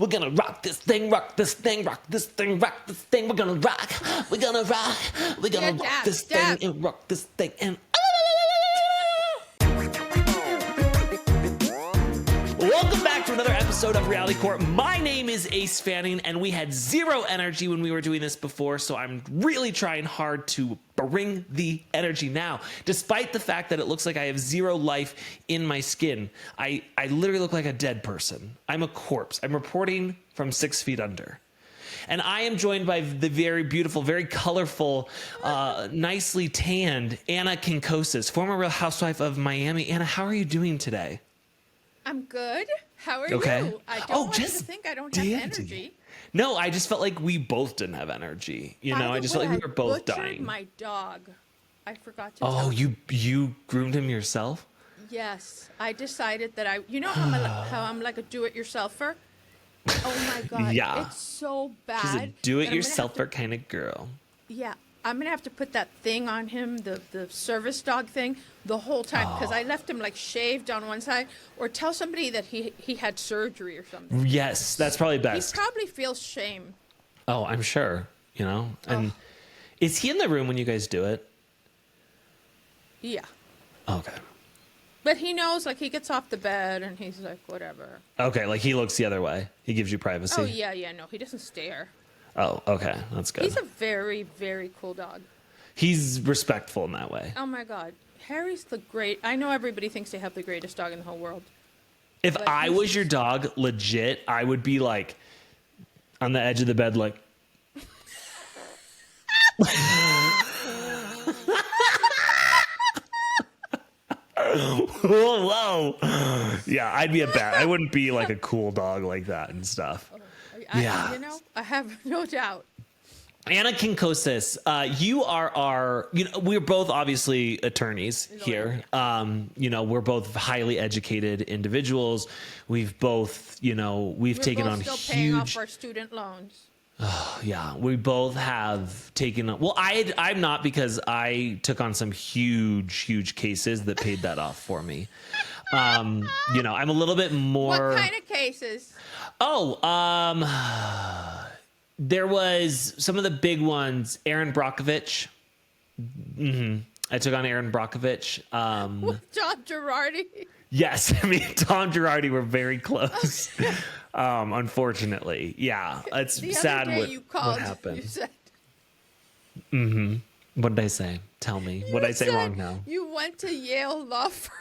We're gonna rock this thing, rock this thing, rock this thing, rock this thing. We're gonna rock. We're gonna rock. We're gonna rock this thing and rock this thing and. Welcome back to another episode of Reality Court. My name is Ace Fanning, and we had zero energy when we were doing this before, so I'm really trying hard to bring the energy now. Despite the fact that it looks like I have zero life in my skin, I literally look like a dead person. I'm a corpse. I'm reporting from 6 feet under. And I am joined by the very beautiful, very colorful, nicely tanned Ana Quincoces, former Real Housewife of Miami. Ana, how are you doing today? I'm good. How are you? I don't want you to think I don't have energy. No, I just felt like we both didn't have energy. You know, I just felt like we were both dying. My dog. I forgot to tell you. You groomed him yourself? Yes. I decided that you know how I'm like a do-it-yourselfer? Oh my God. Yeah. It's so bad. She's a do-it-yourselfer kind of girl. Yeah. I'm going to have to put that thing on him, the service dog thing, the whole time, because I left him like shaved on one side, or tell somebody that he had surgery or something. Yes, that's probably best. He probably feels shame. Oh, I'm sure, you know. And is he in the room when you guys do it? Yeah. Okay. But he knows, like, he gets off the bed and he's like, whatever. Okay, like he looks the other way. He gives you privacy. Oh, yeah, no, he doesn't stare. Oh, okay. That's good. He's a very, very cool dog. He's respectful in that way. Oh, my God. Harry's I know everybody thinks they have the greatest dog in the whole world. If I was your dog, legit, I would be, like, on the edge of the bed, like... Whoa. Yeah, I'd be I wouldn't be, like, a cool dog like that and stuff. Yeah. You know, I have no doubt. Ana Quincoces, you are we're both obviously attorneys here. We're both highly educated individuals. We've both, we've taken on still huge. Paying off our student loans. Yeah, we both have taken on. Well, I'm not, because I took on some huge cases that paid that off for me. I'm a little bit more. What kind of cases? There was some of the big ones. Aaron Brockovich. I took on Aaron Brockovich. With Tom Girardi. Yes, I mean, Tom Girardi were very close. Unfortunately, yeah, it's sad what happened. You said. What did I say? Tell me. What did I say wrong now? You went to Yale Law Firm.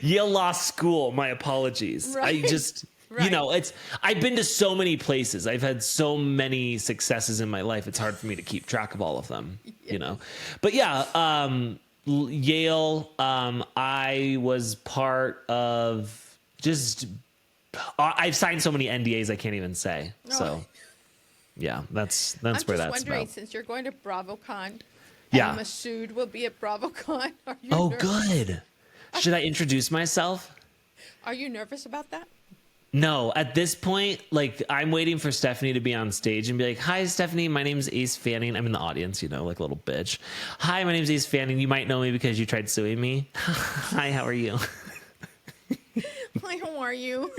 Yale Law School. My apologies. Right. I just, I've been to so many places. I've had so many successes in my life. It's hard for me to keep track of all of them, But yeah, Yale, I was part of I've signed so many NDAs I can't even say. So yeah, that's where that's about. I'm just wondering, since you're going to BravoCon, yeah, and Masood will be at BravoCon. Are you nervous? Good. Should I introduce myself? Are you nervous about that? No, at this point, like, I'm waiting for Stephanie to be on stage and be like, "Hi, Stephanie, my name's Ace Fanning." I'm in the audience, like a little bitch. "Hi, my name's Ace Fanning. You might know me because you tried suing me." "Hi, how are you?" "Hi, how are you?"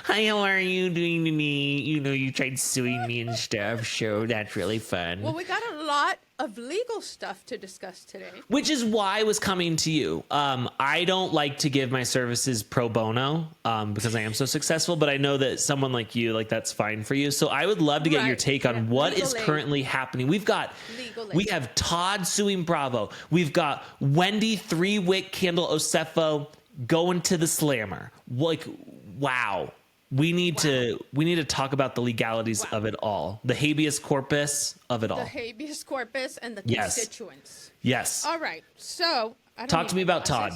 "Hi, how are you doing to me? You tried suing me and stuff, so that's really fun." Well, we got a lot of legal stuff to discuss today. Which is why I was coming to you. I don't like to give my services pro bono because I am so successful, but I know that someone like you, that's fine for you. So I would love to get your take on what is currently happening. We have Todd suing Bravo. We've got Wendy 3-wick Candle Osefo going to the slammer. Wow. We need to talk about the legalities of it all. The habeas corpus of it all. The habeas corpus and the constituents. Yes. All right. So talk to me about Todd.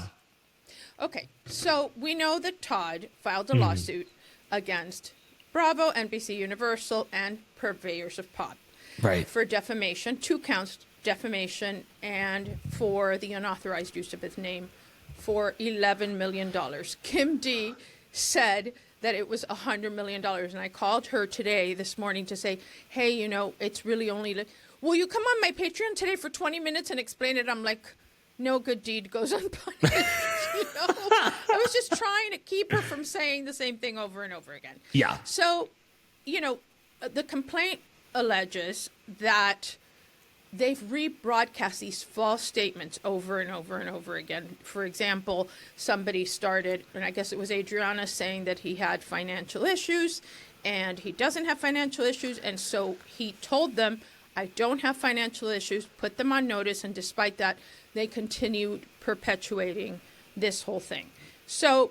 Okay. So we know that Todd filed a lawsuit against Bravo, NBCUniversal, and Purveyors of Pop. Right. For defamation, 2 counts, defamation, and for the unauthorized use of his name for $11 million. Kim D said that it was $100 million. And I called her this morning to say, hey, it's really only, will you come on my Patreon today for 20 minutes and explain it? I'm like, no good deed goes unpunished. I was just trying to keep her from saying the same thing over and over again. Yeah. So, the complaint alleges that they've rebroadcast these false statements over and over and over again. For example, somebody started, and I guess it was Adriana, saying that he had financial issues, and he doesn't have financial issues, and so he told them, I don't have financial issues, put them on notice, and despite that, they continued perpetuating this whole thing. So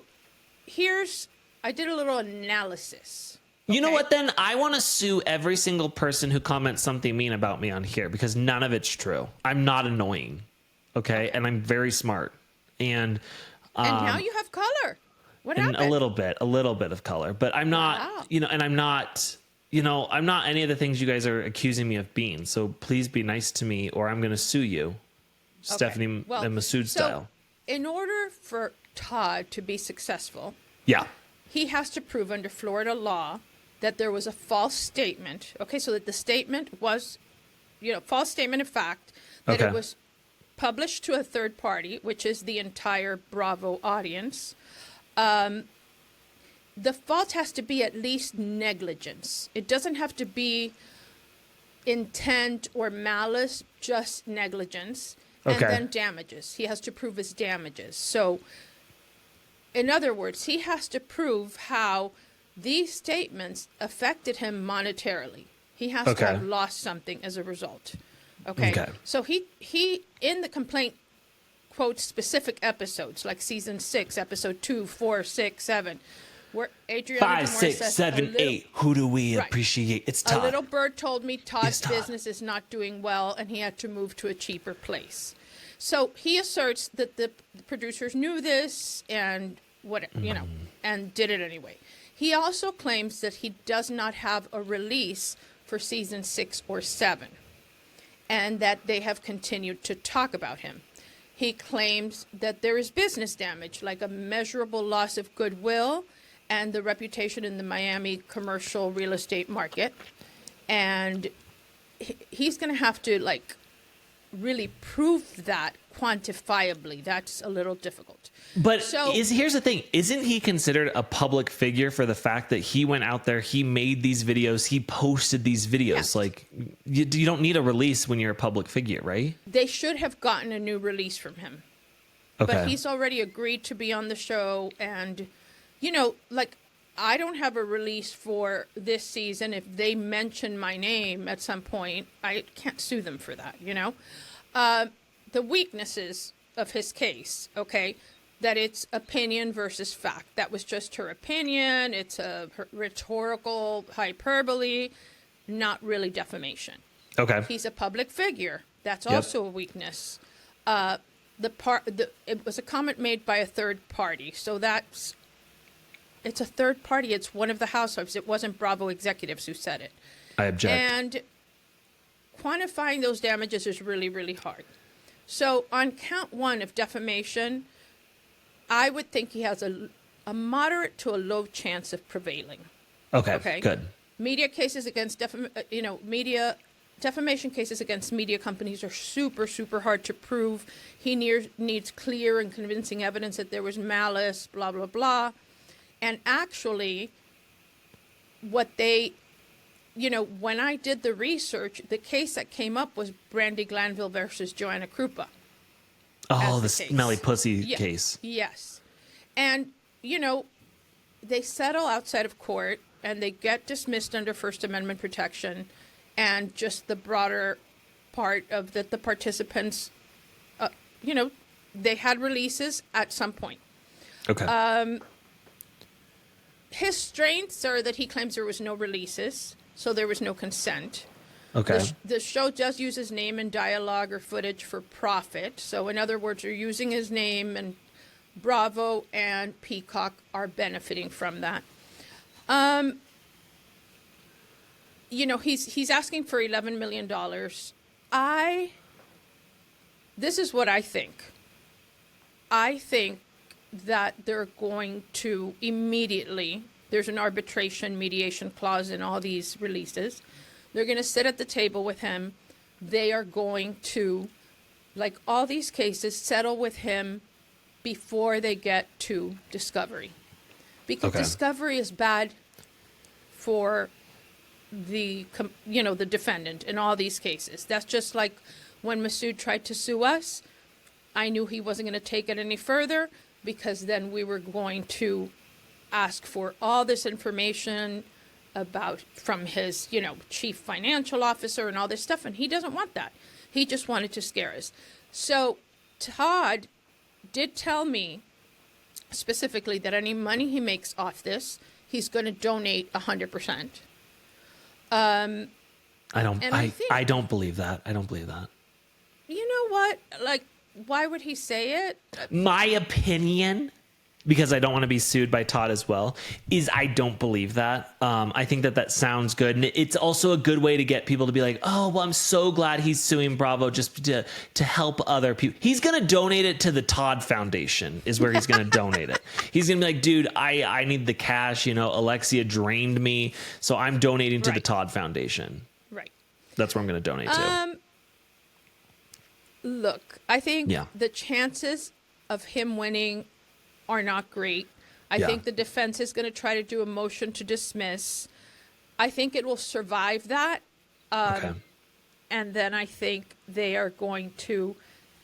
I did a little analysis. You know what, then? I want to sue every single person who comments something mean about me on here because none of it's true. I'm not annoying, okay? And I'm very smart. And now you have color. What happened? A little bit of color. But I'm not, Wow. and I'm not, I'm not any of the things you guys are accusing me of being. So please be nice to me or I'm going to sue you, Stephanie and Masood style. In order for Todd to be successful, he has to prove under Florida law that there was a false statement. Okay, so that the statement was, false statement of fact, that it was published to a third party, which is the entire Bravo audience. The fault has to be at least negligence. It doesn't have to be intent or malice, just negligence. And then damages. He has to prove his damages. So, in other words, he has to prove how these statements affected him monetarily. He has to have lost something as a result. Okay. So he in the complaint quotes specific episodes like season 6, episode 2, 4, 6, 7, where Adriana 5, 6, 7, 8. Who do we appreciate? It's Todd. A little bird told me Todd's business is not doing well, and he had to move to a cheaper place. So he asserts that the producers knew this and and did it anyway. He also claims that he does not have a release for season 6 or 7, and that they have continued to talk about him. He claims that there is business damage, like a measurable loss of goodwill and the reputation in the Miami commercial real estate market. And he's going to have to, really prove that quantifiably. That's a little difficult. But here's the thing. Isn't he considered a public figure for the fact that he went out there, he made these videos, he posted these videos? Yes. You don't need a release when you're a public figure, right? They should have gotten a new release from him. Okay. But he's already agreed to be on the show. And, I don't have a release for this season. If they mention my name at some point, I can't sue them for that, The weaknesses of his case, that it's opinion versus fact. That was just her opinion. It's a rhetorical hyperbole, not really defamation. Okay. He's a public figure. That's also a weakness. It was a comment made by a third party. So it's a third party. It's one of the Housewives. It wasn't Bravo executives who said it. I object. And quantifying those damages is really, really hard. So on count 1 of defamation, I would think he has a moderate to a low chance of prevailing. Okay. Good. Media cases against defamation cases against media companies are super, super hard to prove. He needs clear and convincing evidence that there was malice, blah, blah, blah. And actually, what they, when I did the research, the case that came up was Brandy Glanville versus Joanna Krupa. Oh, the smelly pussy case. Yes. And, they settle outside of court and they get dismissed under First Amendment protection. And just the broader part of that the participants, they had releases at some point. Okay. His strengths are that he claims there was no releases, so there was no consent. Okay. The show does use his name in dialogue or footage for profit. So in other words, you're using his name, and Bravo and Peacock are benefiting from that. He's asking for $11 million. This is what I think. I think that they're going to immediately, there's an arbitration mediation clause in all these releases. They're going to sit at the table with him. They are going to, like all these cases, settle with him before they get to discovery. Because Okay. discovery is bad for the defendant in all these cases. That's just like when Masood tried to sue us. I knew he wasn't going to take it any further because then we were going to ask for all this information from his, chief financial officer and all this stuff, and he doesn't want that. He just wanted to scare us. So Todd did tell me specifically that any money he makes off this, he's going to donate 100%. I don't believe that. I don't believe that. You know what? Like, why would he say it? My opinion, because I don't want to be sued by Todd as well, is I don't believe that. I think that sounds good. And it's also a good way to get people to be like, oh, well, I'm so glad he's suing Bravo just to help other people. He's going to donate it to the Todd Foundation is where he's going to donate it. He's going to be like, dude, I need the cash. Alexia drained me. So I'm donating to the Todd Foundation. Right. That's where I'm going to donate to. Look, I think the chances of him winning are not great. I think the defense is going to try to do a motion to dismiss. I think it will survive that. Okay. And then I think they are going to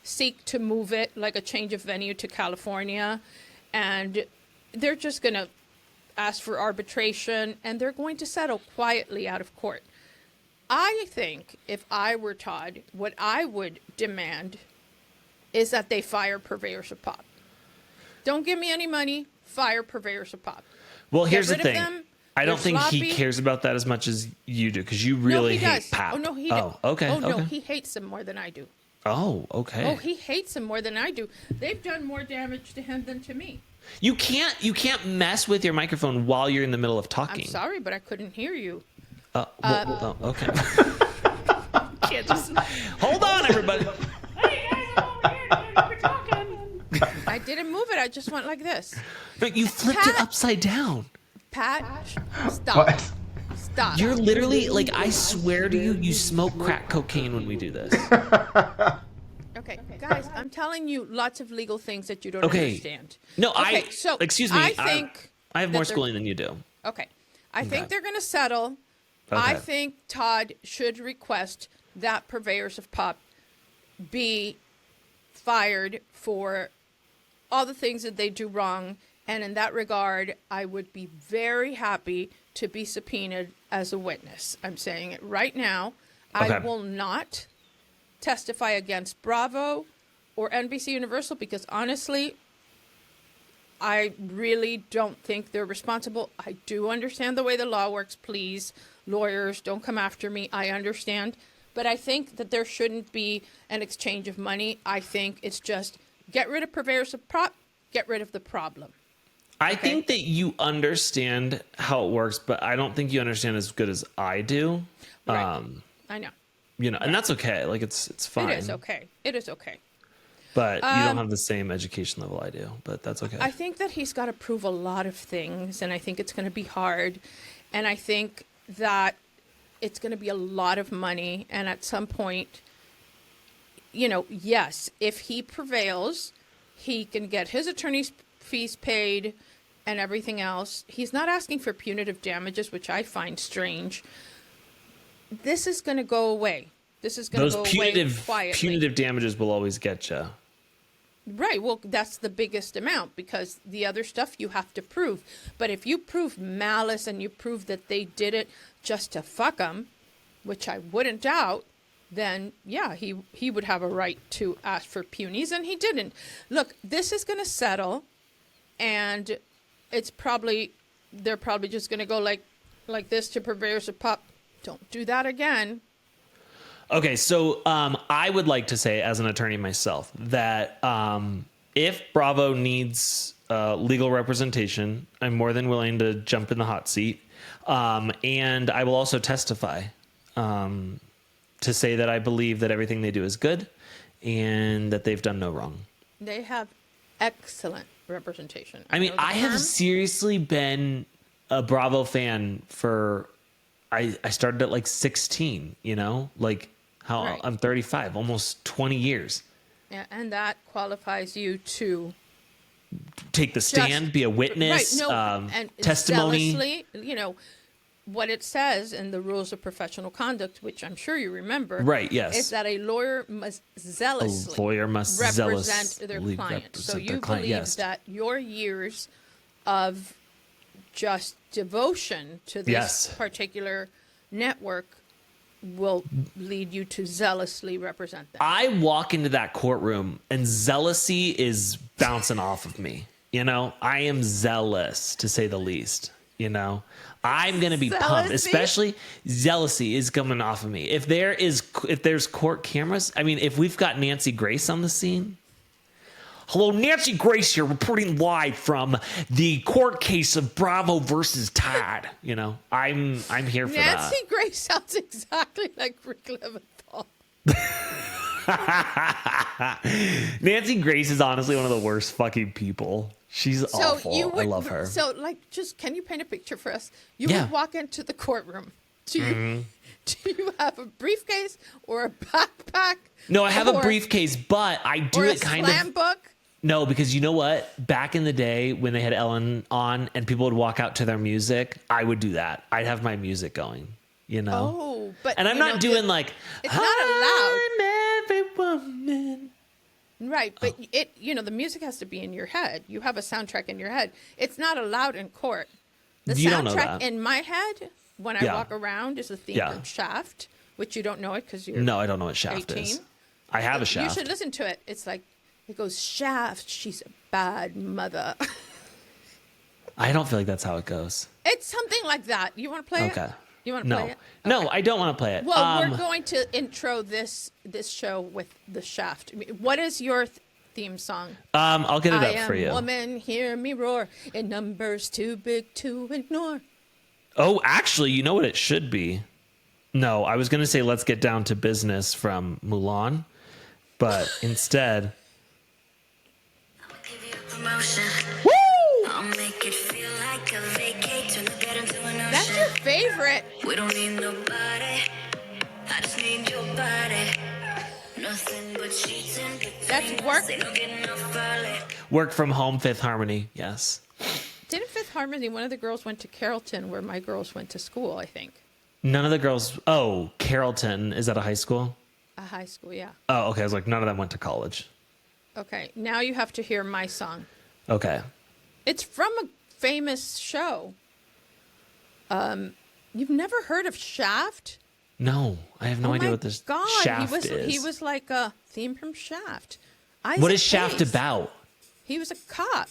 seek to move it like a change of venue to California. And they're just going to ask for arbitration and they're going to settle quietly out of court. I think if I were Todd, what I would demand is that they fire Purveyors of Pop. Don't give me any money. Fire Purveyors of Pop. Well, here's the thing. I don't think sloppy. he cares about that as much as you do because you really hate Pap. Oh, no, he does. Oh, okay. Oh, no, okay. he hates him more than I do. Oh, okay. Oh, he hates him more than I do. They've done more damage to him than to me. You can't mess with your microphone while you're in the middle of talking. I'm sorry, but I couldn't hear you. Okay. Can't just hold on, everybody. Hey guys, I'm over here. We're talking. I didn't move it. I just went like this. But you flipped it upside down. Pat, stop. What? Stop. You're literally like, I swear to you, you smoke crack cocaine when we do this. Okay, guys, I'm telling you lots of legal things that you don't Okay. understand. No, Okay, so excuse me. I think I have that more they're- schooling than you do. Okay. I think they're going to settle. Okay. I think Todd should request that Purveyors of Pop be fired for all the things that they do wrong. And in that regard, I would be very happy to be subpoenaed as a witness. I'm saying it right now. I Okay. will not testify against Bravo or NBCUniversal because honestly, I really don't think they're responsible. I do understand the way the law works. Please, lawyers, don't come after me. I understand. But I think that there shouldn't be an exchange of money. I think it's just get rid of Purveyors of Pop, get rid of the problem. I think that you understand how it works, but I don't think you understand as good as I do. Right. I know. And that's okay. Like it's fine. It is okay. It is okay. But you don't have the same education level I do, but that's okay. I think that he's got to prove a lot of things, and I think it's going to be hard. And I think that it's going to be a lot of money. And at some point, yes, if he prevails, he can get his attorney's fees paid and everything else. He's not asking for punitive damages, which I find strange. This is going to go away. This is going to go away quietly. Punitive damages will always get you. Right. Well, that's the biggest amount because the other stuff you have to prove. But if you prove malice and you prove that they did it just to fuck them, which I wouldn't doubt, then yeah, he would have a right to ask for punies, and he didn't. Look, this is going to settle, and they're probably just going to go like this to Purveyors of Pop. Don't do that again. Okay, so I would like to say, as an attorney myself, that if Bravo needs legal representation, I'm more than willing to jump in the hot seat. And I will also testify to say that I believe that everything they do is good and that they've done no wrong. They have excellent representation. I mean, I have seriously been a Bravo fan for... I started at like 16, like how Right. I'm 35, almost 20 years. Yeah, and that qualifies you to take the stand, be a witness, and testimony. Zealously, what it says in the rules of professional conduct, which I'm sure you remember, Right, yes. is that a lawyer must zealously represent their client. So you believe that your years of just devotion to this particular network will lead you to zealously represent them. I walk into that courtroom and zealousy is bouncing off of me. I am zealous, to say the least. I'm going to be pumped, especially zealousy is coming off of me. If there's court cameras, I mean, if we've got Nancy Grace on the scene. Hello, Nancy Grace here, reporting live from the court case of Bravo versus Todd. I'm here for that. Nancy Grace sounds exactly like Rick Leventhal. Nancy Grace is honestly one of the worst fucking people. She's awful. I love her. So, can you paint a picture for us? You would walk into the courtroom. Do you have a briefcase or a backpack? No, I have a briefcase, but I do it kind of. Slam book? No, because you know what? Back in the day when they had Ellen on and people would walk out to their music, I would do that. I'd have my music going. Oh, but and I'm not doing it's not allowed. I'm every woman. Right, but the music has to be in your head. You have a soundtrack in your head. It's not allowed in court. The soundtrack in my head when I walk around is the theme from Shaft, which you don't know it because you're No, I don't know what Shaft 18. is. I have a Shaft. You should listen to it. It's like it goes, Shaft, she's a bad mother. I don't feel like that's how it goes. It's something like that. You want to play it? Okay. You want to play it? Okay. No, I don't want to play it. Well, we're going to intro this show with the Shaft. I mean, what is your theme song? I'll get it up for you. Woman, hear me roar, in numbers too big to ignore. Oh, actually, you know what it should be? No, I was going to say Let's Get Down to Business from Mulan, but instead... Woo! That's your favorite. We don't need nobody. I just need your body. Nothing but sheets and that's Work. Work from Home, Fifth Harmony. Yes. Didn't Fifth Harmony, one of the girls went to Carrollton where my girls went to school, I think. None of the girls. Oh, Carrollton. Is that a high school? A high school, yeah. Oh, okay. I was like, none of them went to college. Okay. Now you have to hear my song. Okay. It's from a famous show. You've never heard of Shaft? No, I have no idea what this Shaft is. He was like a theme from Shaft. What is Shaft about? He was a cop.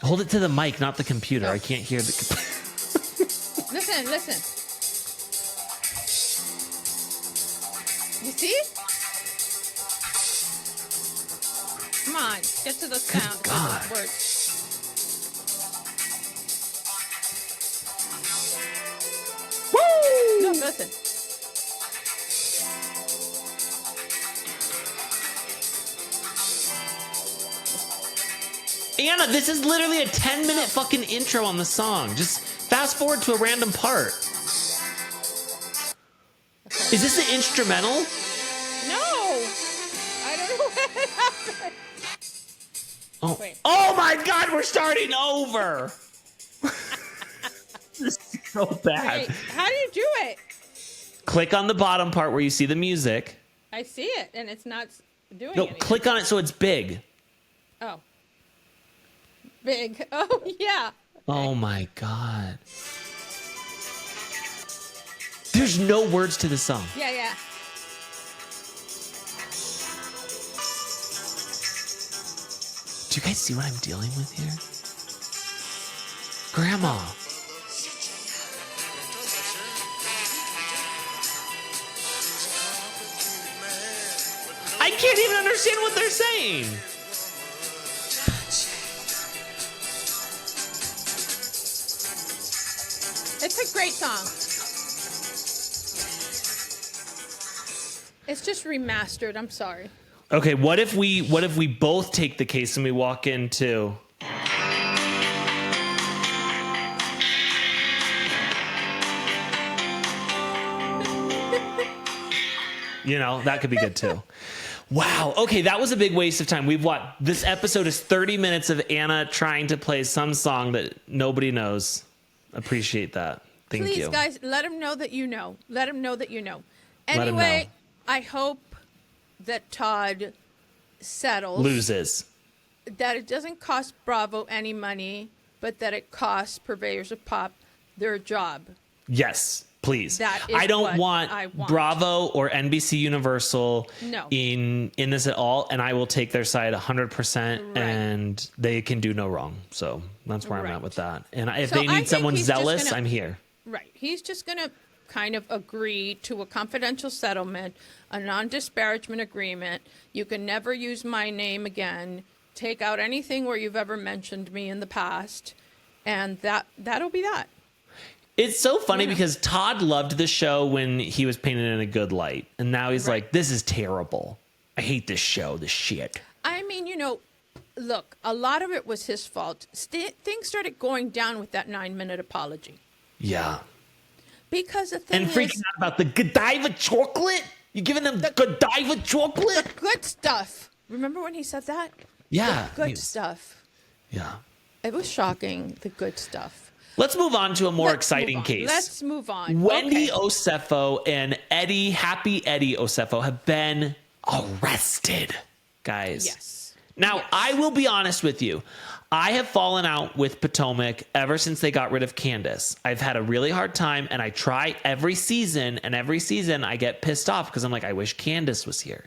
Hold it to the mic, not the computer. I can't hear the... Listen. You see? Come on, get to the sound. Good God. Words. Woo! No, listen. Anna, this is literally a 10-minute fucking intro on the song. Just fast forward to a random part. Okay. Is this the instrumental? No! I don't know what happened. Oh. Wait. Oh my God, we're starting over. This is so bad. Wait, how do you do it? Click on the bottom part where you see the music. I see it, and it's not doing No, anything. click on it so it's big. Oh. Big. Oh, yeah. Oh my God. There's no words to the song. Yeah. Do you guys see what I'm dealing with here? Grandma. I can't even understand what they're saying. It's a great song. It's just remastered. I'm sorry. Okay, what if we both take the case and we walk into that could be good too. Wow. Okay, that was a big waste of time. This episode is 30 minutes of Anna trying to play some song that nobody knows. Appreciate that. Thank you. Please, guys, let him know that you know. Let him know that you know. Let him Anyway, know. I hope that Todd settles. Loses. That it doesn't cost Bravo any money, but that it costs Purveyors of Pop their job. Yes, please. That is I don't what want I want. Bravo or NBCUniversal No. in this at all, and I will take their side 100%, Right. and they can do no wrong. So that's where I'm Right. at with that. And if So they I need think someone he's just zealous, gonna- I'm here. Right. He's just going to kind of agree to a confidential settlement, a non-disparagement agreement. You can never use my name again. Take out anything where you've ever mentioned me in the past, and that'll be that. It's so funny because Todd loved the show when he was painted in a good light, and now he's like, "This is terrible. I hate this show. This shit." I mean, look, a lot of it was his fault. Things started going down with that 9-minute apology. Yeah. Because the thing And is, freaking out about the Godiva chocolate. You giving them Godiva chocolate? the good stuff. Remember when he said that? Yeah. The good stuff. Yeah. It was shocking, the good stuff. Let's move on to a more Let's exciting move on. case. Let's move on. Wendy Okay. Osefo and Happy Eddie Osefo have been arrested, guys. Yes. Now, Yes. I will be honest with you. I have fallen out with Potomac ever since they got rid of Candace. I've had a really hard time, and I try every season, and every season I get pissed off because I'm like, I wish Candace was here,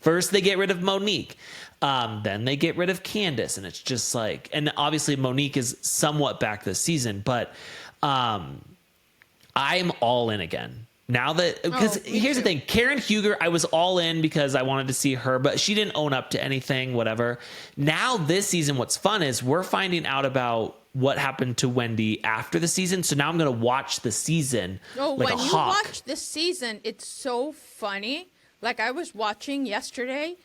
First, they get rid of Monique. Then they get rid of Candace, and it's just like, and obviously Monique is somewhat back this season, but I'm all in again. Now that, because here's the thing, Karen Huger, I was all in because I wanted to see her, but she didn't own up to anything, whatever. Now this season, what's fun is we're finding out about what happened to Wendy after the season. So now I'm going to watch the season like when a you hawk. watch this season, it's so funny. Like I was watching yesterday,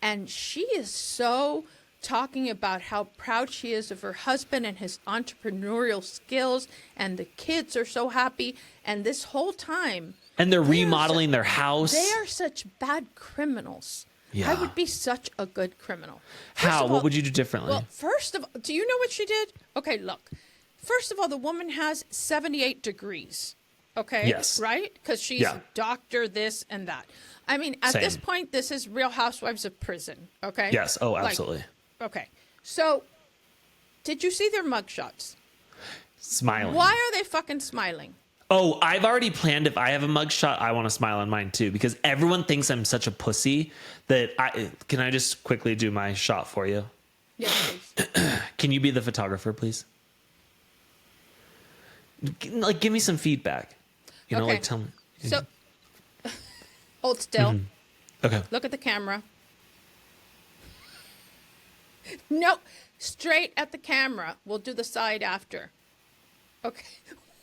and she is so talking about how proud she is of her husband and his entrepreneurial skills, and the kids are so happy. And this whole time, And they're remodeling their house. they are such bad criminals. Yeah. I would be such a good criminal. How? What would you do differently? Well, first of all, do you know what she did? Okay, look. First of all, the woman has 78 degrees. Okay? Yes. Right? Because she's doctor this and that. I mean, at this Same. point, this is Real Housewives of Prison. Okay? Yes. Oh, absolutely. Okay. So, did you see their mugshots? Smiling. Why are they fucking smiling? Oh, I've already planned if I have a mugshot, I want to smile on mine too, because everyone thinks I'm such a pussy that can I just quickly do my shot for you? Yes, please. Can you be the photographer, please? Like, give me some feedback. Okay. Like tell me. So, hold still. Okay. Look at the camera. No, straight at the camera. We'll do the side after. Okay.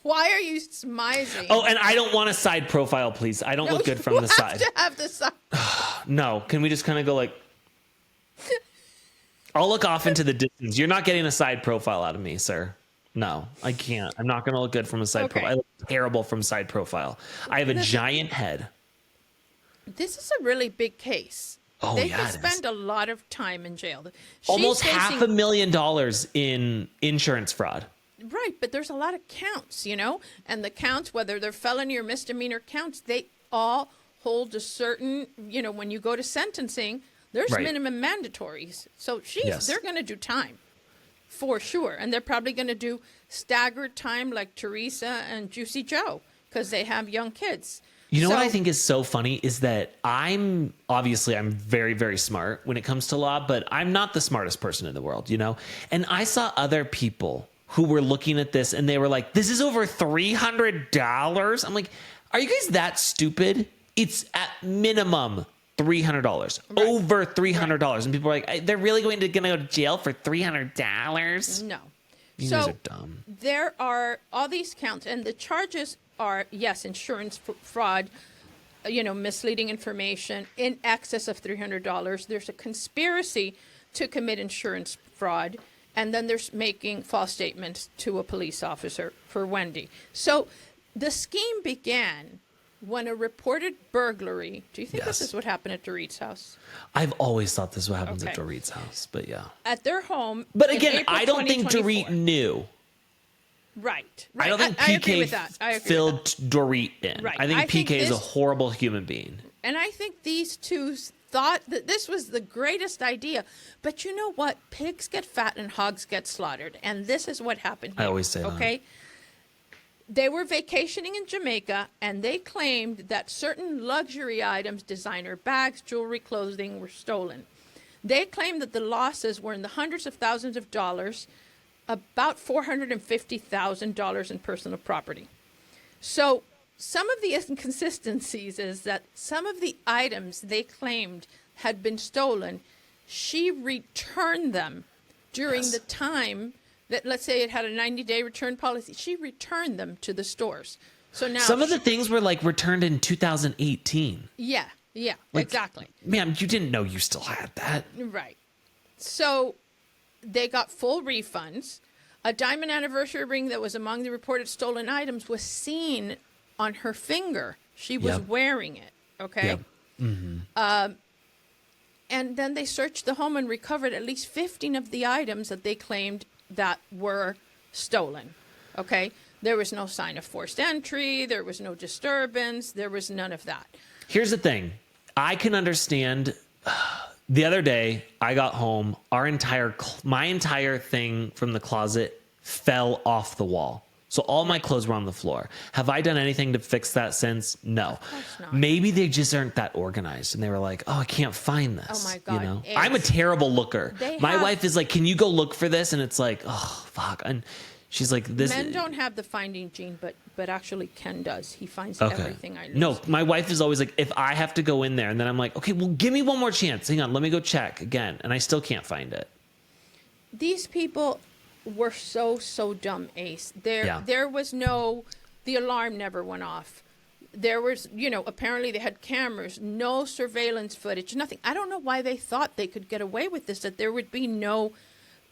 Why are you smizing? Oh, and I don't want a side profile, please. I don't look good from the side. You have to have the side. No, can we just kind of go like... I'll look off into the distance. You're not getting a side profile out of me, sir. No, I can't. I'm not going to look good from a side profile. I look terrible from side profile. I have a giant head. This is a really big case. Oh, they yeah, could it is. spend a lot of time in jail. She's Almost facing- $500,000 in insurance fraud. Right, but there's a lot of counts, and the counts, whether they're felony or misdemeanor counts, they all hold a certain, when you go to sentencing, there's Right. minimum mandatories. So Yes. they're going to do time for sure. And they're probably going to do staggered time like Teresa and Juicy Joe because they have young kids. You know what So- I think is so funny is that I'm very, very smart when it comes to law, but I'm not the smartest person in the world, And I saw other people who were looking at this and they were like, this is over $300. I'm like, are you guys that stupid? It's at minimum $300, over $300. And people are like, they're really going to go to jail for $300? No. You guys are dumb. There are all these counts, and the charges are, yes, insurance fraud, misleading information in excess of $300. There's a conspiracy to commit insurance fraud, and then there's making false statements to a police officer for Wendy. So the scheme began when a reported burglary, do you think Yes. this is what happened at Dorit's house? I've always thought this is what happens at Okay. Dorit's house, but yeah. At their home. But in again, April I don't think 2024. Dorit knew. Right. I don't think I agree with PK that. I agree with filled that. Dorit in. Right. I think I think PK is a this- horrible human being. And I think these two thought that this was the greatest idea. But you know what? Pigs get fat and hogs get slaughtered. And this is what happened I here, always say that. okay? They were vacationing in Jamaica, and they claimed that certain luxury items, designer bags, jewelry, clothing, were stolen. They claimed that the losses were in the hundreds of thousands of dollars, about $450,000 in personal property. So some of the inconsistencies is that some of the items they claimed had been stolen, she returned them during Yes. the time that, let's say it had a 90-day return policy. She returned them to the stores. So now Some of the things were like returned in 2018. Yeah, Like, exactly. Man, you didn't know you still had that. Right. So they got full refunds. A diamond anniversary ring that was among the reported stolen items was seen on her finger. She was Yep. wearing it. Okay. Yep. And then they searched the home and recovered at least 15 of the items that they claimed that were stolen. Okay. There was no sign of forced entry. There was no disturbance. There was none of that. Here's the thing. I can understand. The other day, I got home. My entire thing from the closet fell off the wall. So all my clothes were on the floor. Have I done anything to fix that since? No. not. Maybe they just aren't that organized, and they were like, "Oh, I can't find this." Oh my God, You know, Ace. I'm a terrible looker. My have- wife is like, "Can you go look for this?" And it's like, "Oh, fuck." And she's like, "This." Men don't have the finding gene, but actually Ken does. He finds Okay. everything I lose. No, my wife is always like, if I have to go in there, and then I'm like, okay, well, give me one more chance. Hang on, let me go check again, and I still can't find it. These people were so dumb, Ace. There was no, the alarm never went off. There was, apparently they had cameras, no surveillance footage, nothing. I don't know why they thought they could get away with this, that there would be no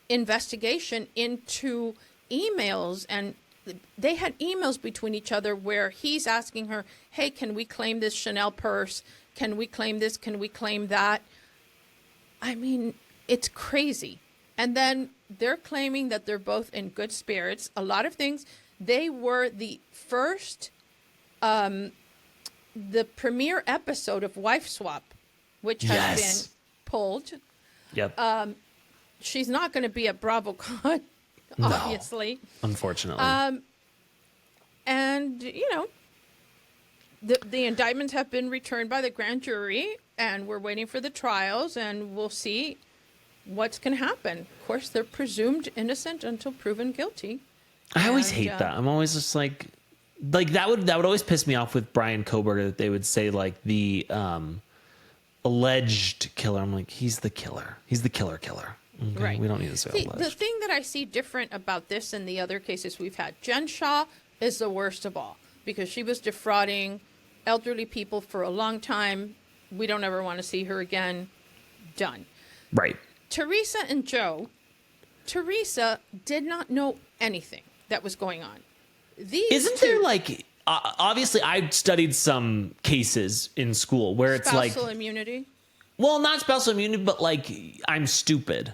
investigation into emails. And they had emails between each other where he's asking her, hey, can we claim this Chanel purse? Can we claim this? Can we claim that? I mean, it's crazy. And then they're claiming that they're both in good spirits. A lot of things. They were the first, the premiere episode of Wife Swap, which has Yes. been pulled. Yep. She's not going to be at BravoCon, No. obviously. Unfortunately. And, the indictments have been returned by the grand jury, and we're waiting for the trials, and we'll see what's going to happen. Of course, they're presumed innocent until proven guilty. I always and, hate that. I'm always just like that would always piss me off with Brian Koberger, that they would say like the alleged killer. I'm like, he's the killer. He's the killer. Okay? Right. We don't need to say See, the alleged. thing that I see different about this and the other cases we've had, Jen Shaw is the worst of all because she was defrauding elderly people for a long time. We don't ever want to see her again. Done. Right. Teresa and Joe, Teresa did not know anything that was going on. These Isn't there like obviously I studied some cases in school where it's spousal like, immunity? well, not spousal immunity, but like I'm stupid.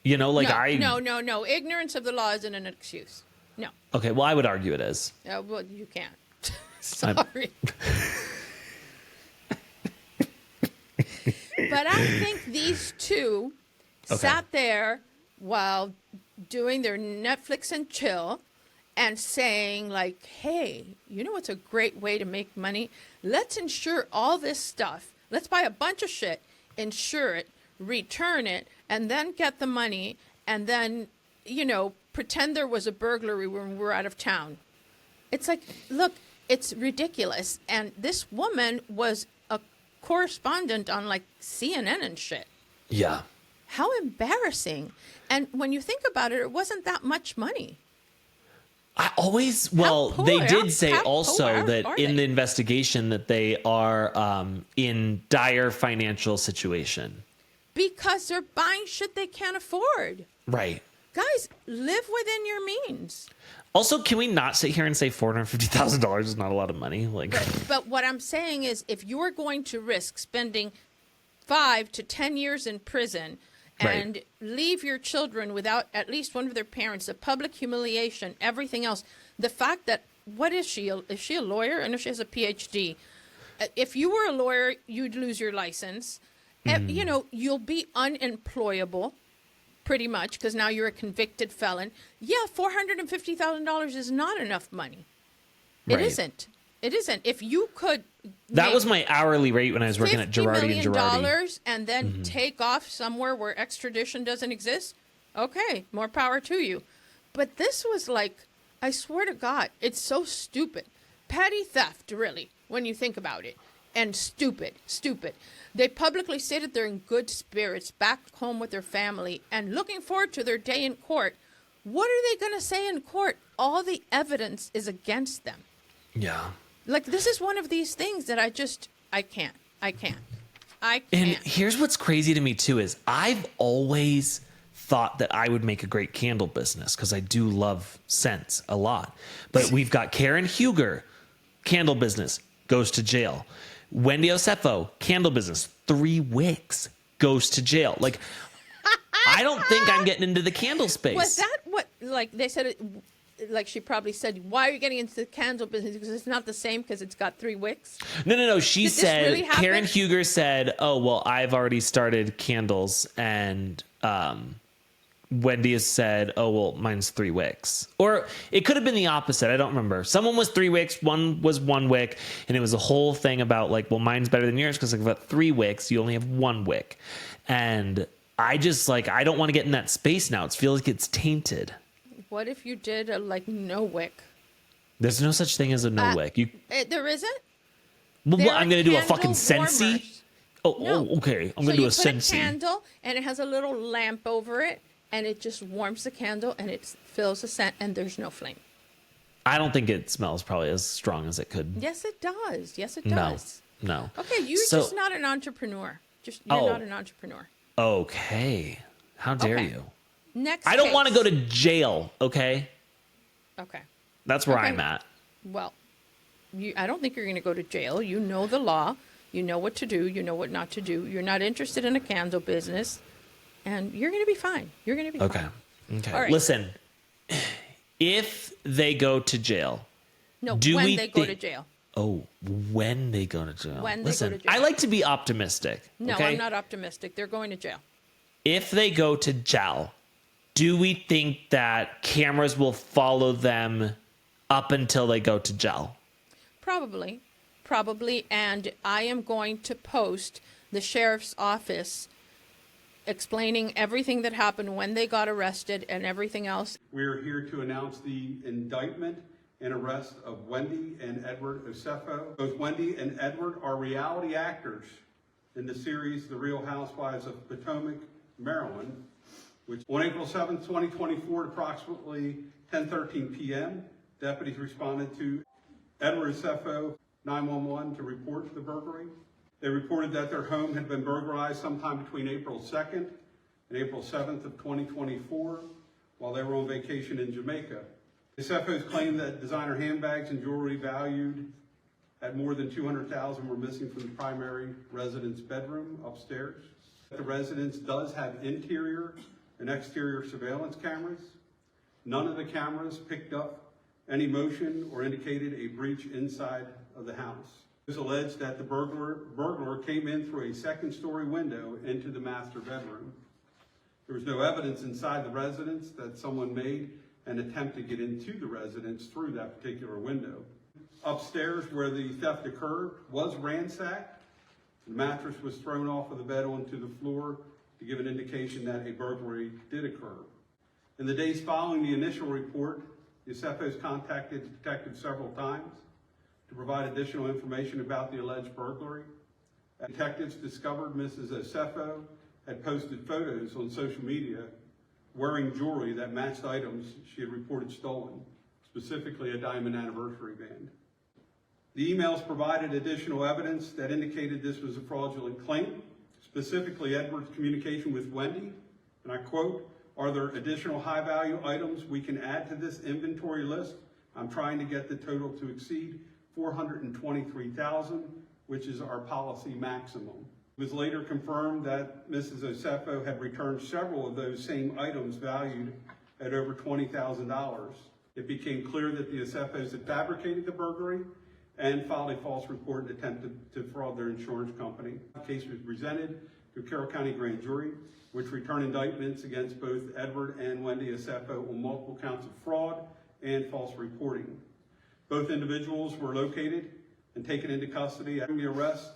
No. Ignorance of the law isn't an excuse. No. Okay, well, I would argue it is. Well, you can't. Sorry. But I think these two sat there while doing their Netflix and chill and saying like, hey, you know what's a great way to make money? Let's insure all this stuff. Let's buy a bunch of shit, insure it, return it, and then get the money, and then, pretend there was a burglary when we're out of town. It's like, look, it's ridiculous. And this woman was a correspondent on like CNN and shit. Yeah. How embarrassing. And when you think about it, it wasn't that much money. I always, well, they did say how also poor that are in they? the investigation that they are in dire financial situation. Because they're buying shit they can't afford. Right. Guys, live within your means. Also, can we not sit here and say $450,000 is not a lot of money? Like, but what I'm saying is, if you're going to risk spending 5 to 10 years in prison and leave your children without at least one of their parents, the public humiliation, everything else, the fact that, what is she? Is she a lawyer? I know she has a PhD. If you were a lawyer, you'd lose your license. You know, you'll be unemployable pretty much because now you're a convicted felon. Yeah, $450,000 is not enough money. It isn't. It isn't. If you could... That was my hourly rate when I was working at Girardi and Girardi. $50 and then take off somewhere where extradition doesn't exist, okay, more power to you. But this was like, I swear to God, it's so stupid. Petty theft, really, when you think about it. And stupid. They publicly stated they're in good spirits, back home with their family, and looking forward to their day in court. What are they going to say in court? All the evidence is against them. Yeah. Like, this is one of these things that I can't. And here's what's crazy to me, too, is I've always thought that I would make a great candle business because I do love scents a lot. But we've got Karen Huger, candle business, goes to jail. Wendy Osefo, candle business, 3 wicks, goes to jail. Like, I don't think I'm getting into the candle space. Was that what, like, they said, like she probably said, why are you getting into the candle business? Because it's not the same because it's got 3 wicks? No. She said, really Karen Huger said, oh, well, I've already started candles. And Wendy has said, oh, well, mine's 3 wicks. Or it could have been the opposite. I don't remember. Someone was 3 wicks, one was 1 wick. And it was a whole thing about like, well, mine's better than yours because I've got 3 wicks. You only have 1 wick. And I just like, I don't want to get in that space now. It feels like it's tainted. What if you did a like no wick? There's no such thing as a no wick. There isn't? Well, I'm going to do a fucking Scentsy? No. Okay. I'm going to do a Scentsy. So you put a candle and it has a little lamp over it. And it just warms the candle and it fills the scent and there's no flame. I don't think it smells probably as strong as it could. Yes, it does. Yes, it does. No. Okay, you're just not an entrepreneur. You're not an entrepreneur. Okay. How dare you? Next I don't case. want to go to jail, okay? Okay. That's where I'm at. Well, I don't think you're going to go to jail. You know the law. You know what to do. You know what not to do. You're not interested in a candle business. And you're going to be fine. You're going to be fine. Okay. All right. Listen, if they go to jail. No, when they go to jail. Oh, when they go to jail. When they Listen, go to jail. I like to be optimistic. No, okay? I'm not optimistic. They're going to jail. If they go to jail, do we think that cameras will follow them up until they go to jail? Probably. And I am going to post the sheriff's office explaining everything that happened when they got arrested and everything else. We are here to announce the indictment and arrest of Wendy and Edward Osefo. Both Wendy and Edward are reality actors in the series The Real Housewives of Potomac, Maryland, which on April 7, 2024 at approximately 10:13 p.m., deputies responded to Edward Osefo 911 to report the burglary. They reported that their home had been burglarized sometime between April 2nd and April 7th of 2024 while they were on vacation in Jamaica. The Osefos claimed that designer handbags and jewelry valued at more than $200,000 were missing from the primary residence bedroom upstairs. The residence does have interior and exterior surveillance cameras. None of the cameras picked up any motion or indicated a breach inside of the house. It was alleged that the burglar came in through a second-story window into the master bedroom. There was no evidence inside the residence that someone made an attempt to get into the residence through that particular window. Upstairs, where the theft occurred, was ransacked. The mattress was thrown off of the bed onto the floor to give an indication that a burglary did occur. In the days following the initial report, the Osefos contacted the detective several times to provide additional information about the alleged burglary. Detectives discovered Mrs. Osefo had posted photos on social media wearing jewelry that matched items she had reported stolen, specifically a diamond anniversary band. The emails provided additional evidence that indicated this was a fraudulent claim, specifically Edward's communication with Wendy, and I quote, Are there additional high-value items we can add to this inventory list? I'm trying to get the total to exceed $423,000, which is our policy maximum. It was later confirmed that Mrs. Osefo had returned several of those same items valued at over $20,000. It became clear that the Osefos had fabricated the burglary and filed a false report and attempted to fraud their insurance company. The case was presented to Carroll County Grand Jury, which returned indictments against both Edward and Wendy Osefo on multiple counts of fraud and false reporting. Both individuals were located and taken into custody. After the arrest,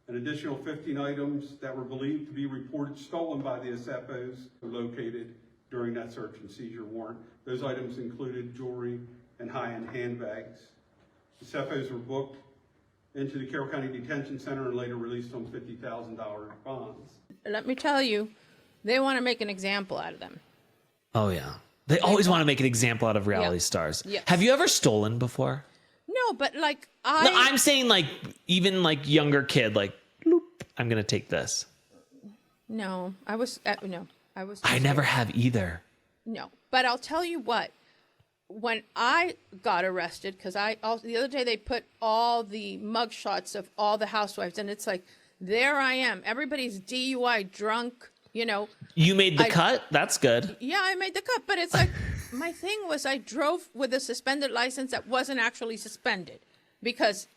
an additional 15 items that were believed to be reported stolen by the Osefos were located during that search and seizure warrant. Those items included jewelry and high-end handbags. The Osefos were booked into the Carroll County Detention Center and later released on $50,000 bonds. Let me tell you, they want to make an example out of them. Oh, yeah. They always want to make an example out of reality stars. Yes. Have you ever stolen before? No, but like No, I'm saying like even like younger kid, like, bloop, I'm going to take this. No, I was. I never have either. No, but I'll tell you what. When I got arrested, because the other day they put all the mugshots of all the housewives, and it's like, there I am. Everybody's DUI drunk, you know. You made the cut? That's good. Yeah, I made the cut, but it's like, my thing was I drove with a suspended license that wasn't actually suspended because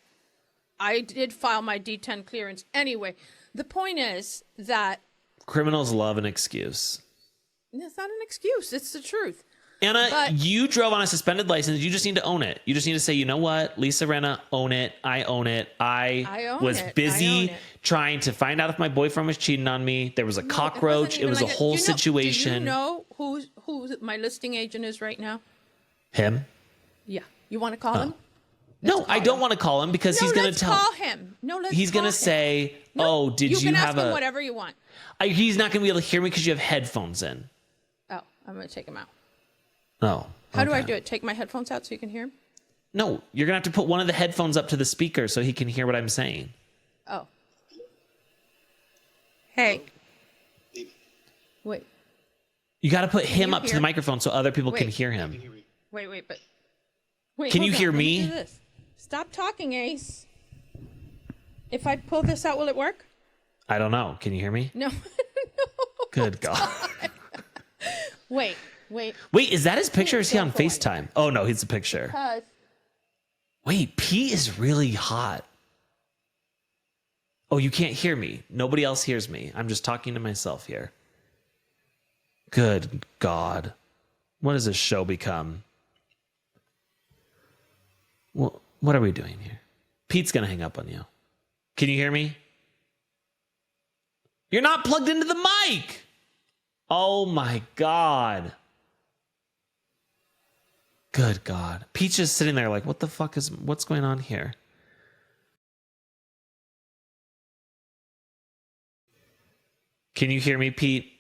I did file my D10 clearance anyway. The point is that Criminals love an excuse. it's not an excuse. It's the truth. Anna, you drove on a suspended license. You just need to own it. You just need to say, you know what? Lisa Renna, own it. I own it. I was busy trying to find out if my boyfriend was cheating on me. There was a cockroach. It was a whole situation. Do you know who my listing agent is right now? Him? Yeah. You want to call him? No, I don't want to call him because he's going to tell. Call him. No, let's He's going call to him. say, No, oh, did you you can have ask him a... whatever you want. He's not going to be able to hear me because you have headphones in. Oh, I'm going to take him out. Oh. How do I okay. do it? Take my headphones out so you can hear him? No, you're going to have to put one of the headphones up to the speaker so he can hear what I'm saying. Oh. Hey. Wait. You got to put him you up to hear? the microphone so other people can Wait. hear him. Wait, but... Wait, Can hold you on. hear Let me? do this. Stop talking, Ace. If I pull this out, will it work? I don't know. Can you hear me? No. No. Good God. Wait. Wait, is that his picture or is he on FaceTime? Oh, no, he's a picture. Because... Wait, Pete is really hot. Oh, you can't hear me. Nobody else hears me. I'm just talking to myself here. Good God. What does this show become? Well, what are we doing here? Pete's going to hang up on you. Can you hear me? You're not plugged into the mic. Oh, my God. Good God. Pete's just sitting there like, what's going on here? Can you hear me, Pete?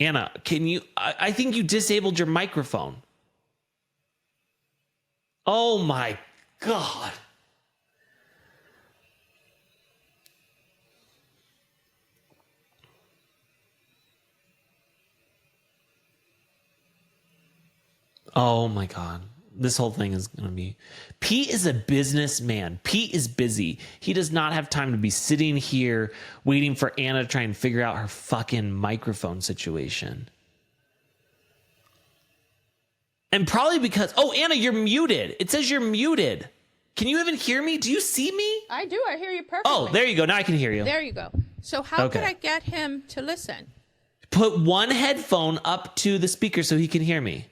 Anna, can you, I think you disabled your microphone. Oh my God. Oh my God. This whole thing is going to be... Pete is a businessman. Pete is busy. He does not have time to be sitting here waiting for Anna to try and figure out her fucking microphone situation. And probably because... Oh, Anna, you're muted. It says you're muted. Can you even hear me? Do you see me? I do. I hear you perfectly. Oh, there you go. Now I can hear you. There you go. So how Okay. could I get him to listen? Put one headphone up to the speaker so he can hear me.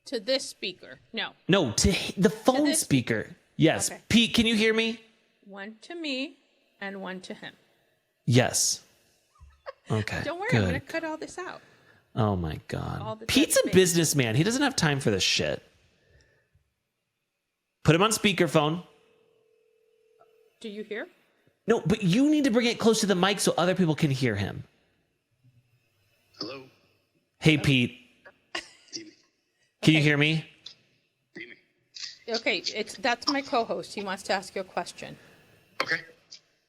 To this speaker? No. No, to the phone this speaker. Yes. Okay. Pete, can you hear me? One to me and one to him. Yes. Okay. Don't worry, good. I'm going to cut all this out. Oh my All God. the Pete's dead a space. businessman. He doesn't have time for this shit. Put him on speakerphone. Do you hear? No, but you need to bring it close to the mic so other people can hear him. Hello. Hey, Pete. Can you hear me? Okay, that's my co-host. He wants to ask you a question. Okay.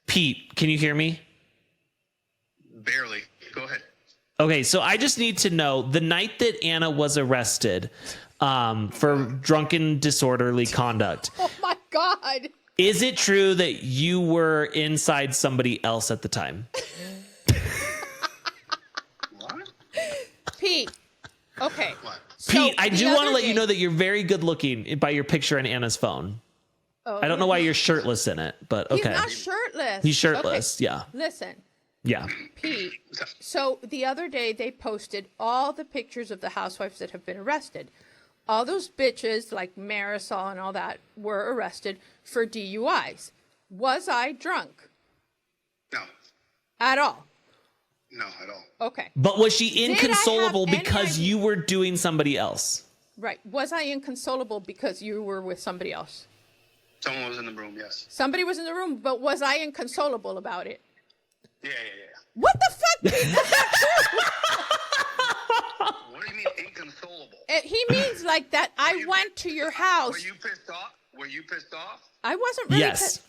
Pete, can you hear me? Barely. Go ahead. Okay, so I just need to know the night that Ana was arrested for drunken disorderly conduct. Oh my God. Is it true that you were inside somebody else at the time? What? Pete. Okay. What? So Pete, I the do want to other let you day- know that you're very good looking by your picture on Anna's phone. Oh, I don't know why you're shirtless in it, but He's okay. not shirtless. He's shirtless, Okay. yeah. Listen, Yeah. Pete. So the other day they posted all the pictures of the housewives that have been arrested. All those bitches like Marisol and all that were arrested for DUIs. Was I drunk No. at all? No, at all. Okay. But was she I have inconsolable any because idea- you were doing somebody else? Right. Was I inconsolable because you were with somebody else? Someone was in the room, yes. Somebody was in the room, but was I inconsolable about it? Yeah. What the fuck? Pete? That's not true. What do you mean inconsolable? He means like that I went to your house. Were you pissed off? Were you pissed off? I wasn't really Yes.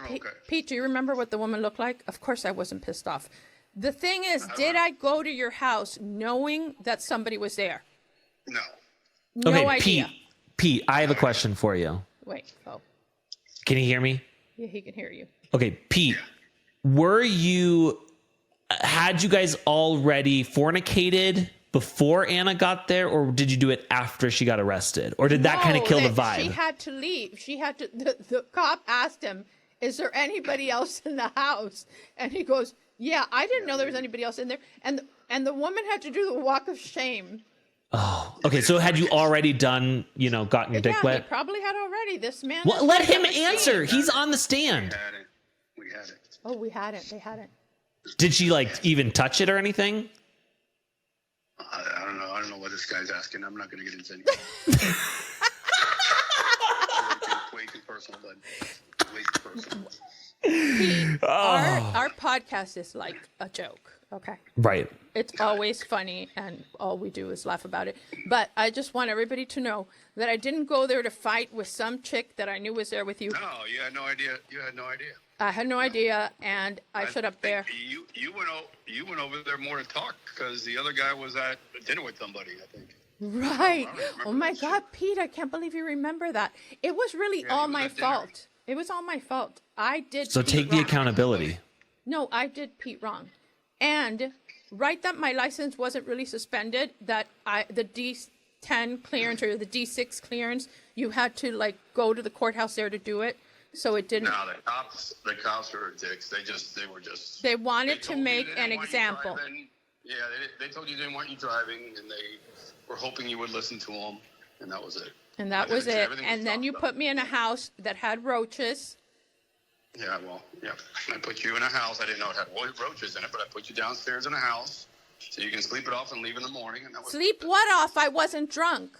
Oh, okay. Pete, do you remember what the woman looked like? Of course I wasn't pissed off. The thing is, did I go to your house knowing that somebody was there? No. No Okay, idea. Pete, I have a question for you. Wait. Oh, Can you hear me? yeah, he can hear you. Okay, Pete, had you guys already fornicated before Ana got there, or did you do it after she got arrested? Or did that kind of kill the vibe? She had to leave. She had to. The cop asked him, "Is there anybody else in the house?" And he goes, "Yeah, I didn't know there was anybody else in there." And the woman had to do the walk of shame. Oh, okay. So had you already gotten your dick Yeah, he wet? probably had already. This man. Well, is let like him 17. answer. He's on the stand. We had it. Oh, we hadn't. They hadn't. Did she even touch it or anything? I don't know. I don't know what this guy's asking. I'm not going to get into anything. way too personal, bud. Way too personal. Pete, our podcast is like a joke. Okay. Right. It's always funny, and all we do is laugh about it. But I just want everybody to know that I didn't go there to fight with some chick that I knew was there with you. No, you had no idea. You had no idea. I had no idea, and I showed up there. You went over there more to talk because the other guy was at dinner with somebody, I think. Right. I don't remember Oh my that God, Pete, I can't believe you remember that. It was really Yeah, all he was my at dinner. fault. It was all my fault. I did. So Pete take the wrong. accountability. No, I did Pete wrong. And right that my license wasn't really suspended, that the D10 clearance or the D6 clearance, you had to go to the courthouse there to do it. So it didn't. No, the cops were dicks. They were just. They wanted to told you make they an didn't want you example. driving. Yeah, they told you they didn't want you driving, and they were hoping you would listen to them, and that was it. And that was it. And then you put me in a house that had roaches. Yeah, well, yeah. I put you in a house. I didn't know it had roaches in it, but I put you downstairs in a house so you can sleep it off and leave in the morning. And that was Sleep what off? I wasn't drunk.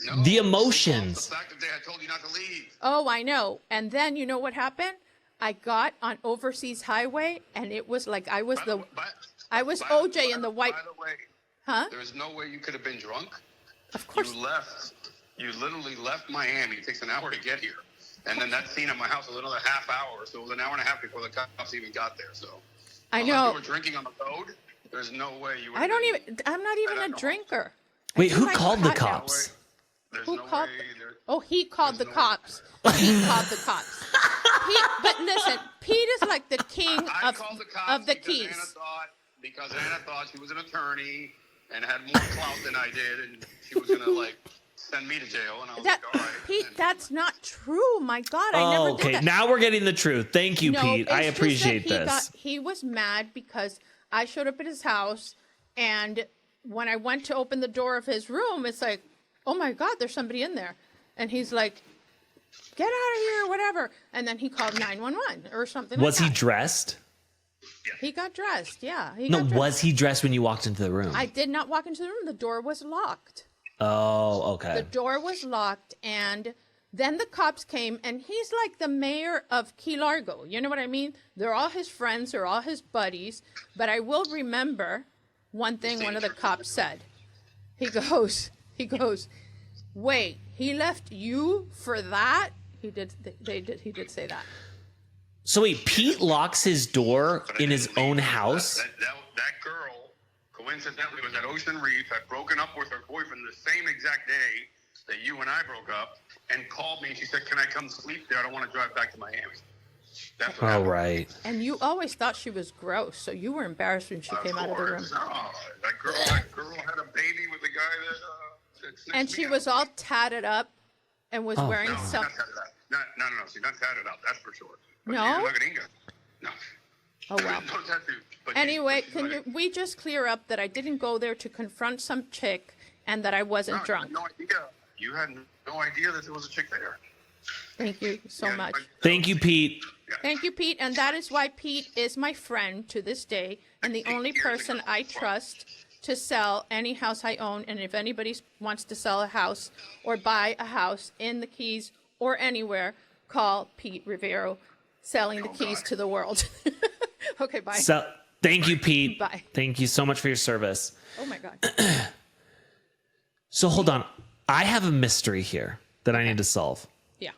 No, The emotions. The fact that they had told you not to leave. Oh, I know. And then you know what happened? I got on Overseas Highway, and it was like I was By the way- I was by- OJ in the white. By the way, Huh? there's no way you could have been drunk. Of course. You literally left Miami. It takes an hour to get here. And then that scene at my house was another half hour. So it was an hour and a half before the cops even got there. So I unless know. you were drinking on the road, there's no way you would. I'm not even a drinker. Wait, I who do like called the hot dogs. cops? There's Who no called? way Oh, he called the there's no way. cops. He called the cops. But listen, Pete is like the king I called the cops of the because keys. Because Ana thought she was an attorney and had more clout than I did, and she was gonna send me to jail. And I was That like, all right. Pete, And that's not true. My God, I never did Okay, that. now we're getting the truth. Thank you, No, Pete. I it's just appreciate that this. he was mad because I showed up at his house, and when I went to open the door of his room, it's like, oh my God, there's somebody in there. And he's like, get out of here, whatever. And then he called 911 or something Was like he that. dressed? He got dressed, yeah. No, got dressed. was he dressed when you walked into the room? I did not walk into the room. The door was locked. Oh, okay. The door was locked, and then the cops came, and he's like the mayor of Key Largo. You know what I mean? They're all his friends, they're all his buddies. But I will remember one thing one of the cops said. He goes, wait, he left you for that? He did say that. So wait, Pete locks his door But I in his didn't own leave. house? That girl, coincidentally, was at Ocean Reef, had broken up with her boyfriend the same exact day that you and I broke up, and called me. And she said, "Can I come sleep there? I don't want to drive back to Miami." That's what Oh, happened. right. And you always thought she was gross, so you were embarrassed when she came out of the room. course. No, that girl had a baby with the guy that snitched And she me was out. all tatted up and was wearing No, some. not tatted up. No, she's not tatted up. That's for sure. But No? she's a Lagringa. No. Oh, wow. No tattoos. But Anyway, she's can we just clear up that I didn't go there to confront some chick and that I wasn't drunk? You had no idea. You had no idea that there was a chick there. Thank you so Yeah, much. Thank you, Pete. Yeah. Thank you, Pete. And that is why Pete is my friend to this day and the only person I trust to sell any house I own. And if anybody wants to sell a house or buy a house in the Keys or anywhere, call Pete Rivero, selling the keys to the world. Okay, bye. So, thank you, Pete. Bye. Thank you so much for your service. Oh, my God. So hold on. I have a mystery here that I need to solve. Yeah.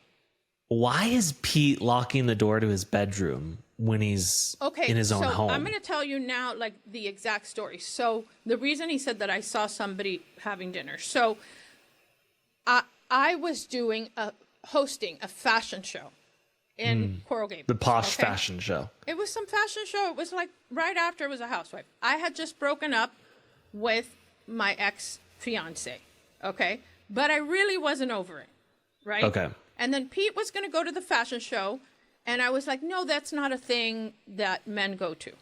Why is Pete locking the door to his bedroom when he's Okay, in his own so home? I'm going to tell you now, like, the exact story. So the reason he said that I saw somebody having dinner. So I was hosting a fashion show in Coral Gables. The posh okay? fashion show. It was some fashion show. It was like right after it was a housewife. I had just broken up with my ex-fiance, okay? But I really wasn't over it, right? Okay. And then Pete was going to go to the fashion show, and I was like, no, that's not a thing that men go to,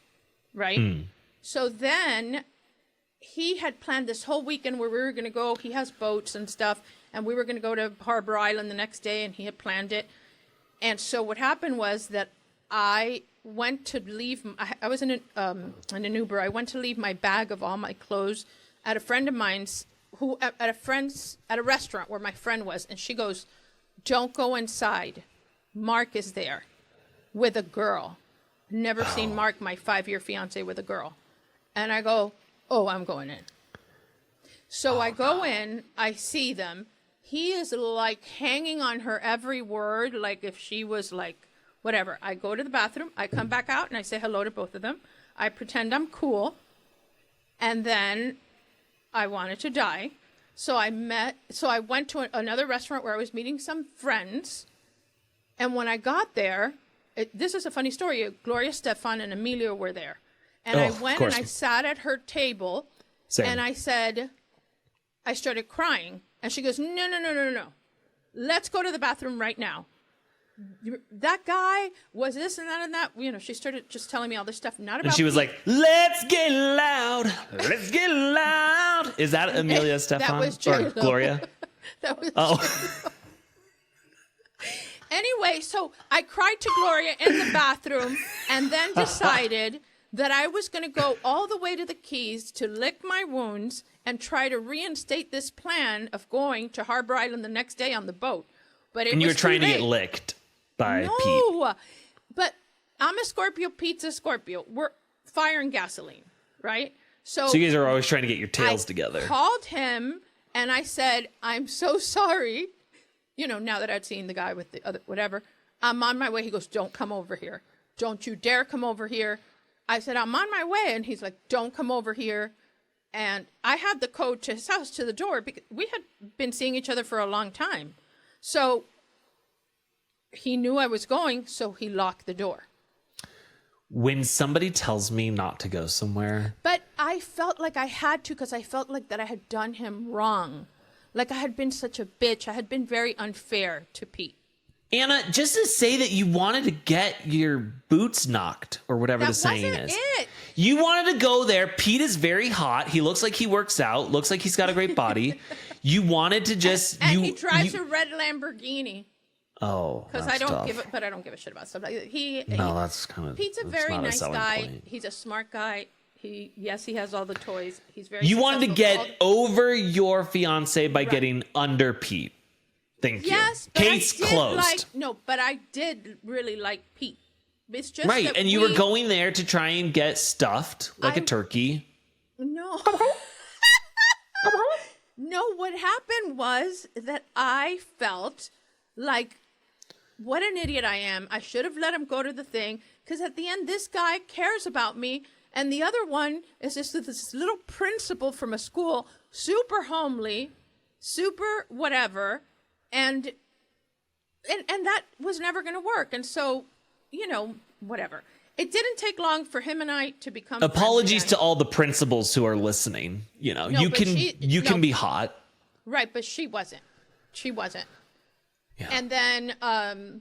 right? So then he had planned this whole weekend where we were going to go. He has boats and stuff, and we were going to go to Harbor Island the next day, and he had planned it. And so what happened was that I went to leave. I was in an Uber. I went to leave my bag of all my clothes at a friend of mine's, at a restaurant where my friend was, and she goes, "Don't go inside. Mark is there with a girl. Never seen Mark, my 5-year fiance, with a girl." And I go, "Oh, I'm going in." So I go in. I see them. He is like hanging on her every word, like if she was like, whatever. I go to the bathroom, I come back out, and I say hello to both of them. I pretend I'm cool. And then I wanted to die. So I went to another restaurant where I was meeting some friends. And when I got there, this is a funny story. Gloria Stefan and Emilio were there. And I went and I sat at her table. Same. And I said, I started crying. And she goes, no. Let's go to the bathroom right now. That guy was this and that and that. You know, she started just telling me all this stuff. Not about. And she was like, "Let's get loud. Let's get loud." Is that Amelia Stefan? That was or J-Lo. Gloria? That was Oh. Anyway, so I cried to Gloria in the bathroom and then decided that I was going to go all the way to the Keys to lick my wounds and try to reinstate this plan of going to Harbor Island the next day on the boat. But it And you was were trying too to get late. licked by Pete. No, but I'm a Scorpio. Pete's a Scorpio. We're fire and gasoline, right? So you guys are always trying to get your tails I together. Called him and I said, "I'm so sorry." You know, now that I'd seen the guy with the other, whatever, I'm on my way. He goes, "Don't come over here. Don't you dare come over here." I said, "I'm on my way." And he's like, "Don't come over here." And I had the code to his house to the door because we had been seeing each other for a long time. So he knew I was going, so he locked the door. When somebody tells me not to go somewhere, But I felt like I had to because I felt like that I had done him wrong. Like I had been such a bitch. I had been very unfair to Pete. Anna, just to say that you wanted to get your boots knocked or whatever That the saying wasn't is. it. You wanted to go there. Pete is very hot. He looks like he works out. Looks like he's got a great body. You wanted to just And he drives a red Lamborghini. Oh, Because I don't give it, but I don't give a shit about stuff like that. No, that's kind of. Pete's a that's very not nice selling guy. point. He's a smart guy. He has all the toys. He's very. You wanted to successful. get over your fiance by getting under Pete. Thank you. Yes, but Case I did closed. but I did really like Pete. It's just Right, that and you were going there to try and get stuffed like a turkey. No. No, what happened was that I felt like what an idiot I am. I should have let him go to the thing, because at the end, this guy cares about me. And the other one is just this little principal from a school, super homely, super whatever. And that was never going to work. And so, whatever. It didn't take long for him and I to become Apologies friends to all the principals who are listening. You can be hot. Right, but she wasn't. Yeah. And then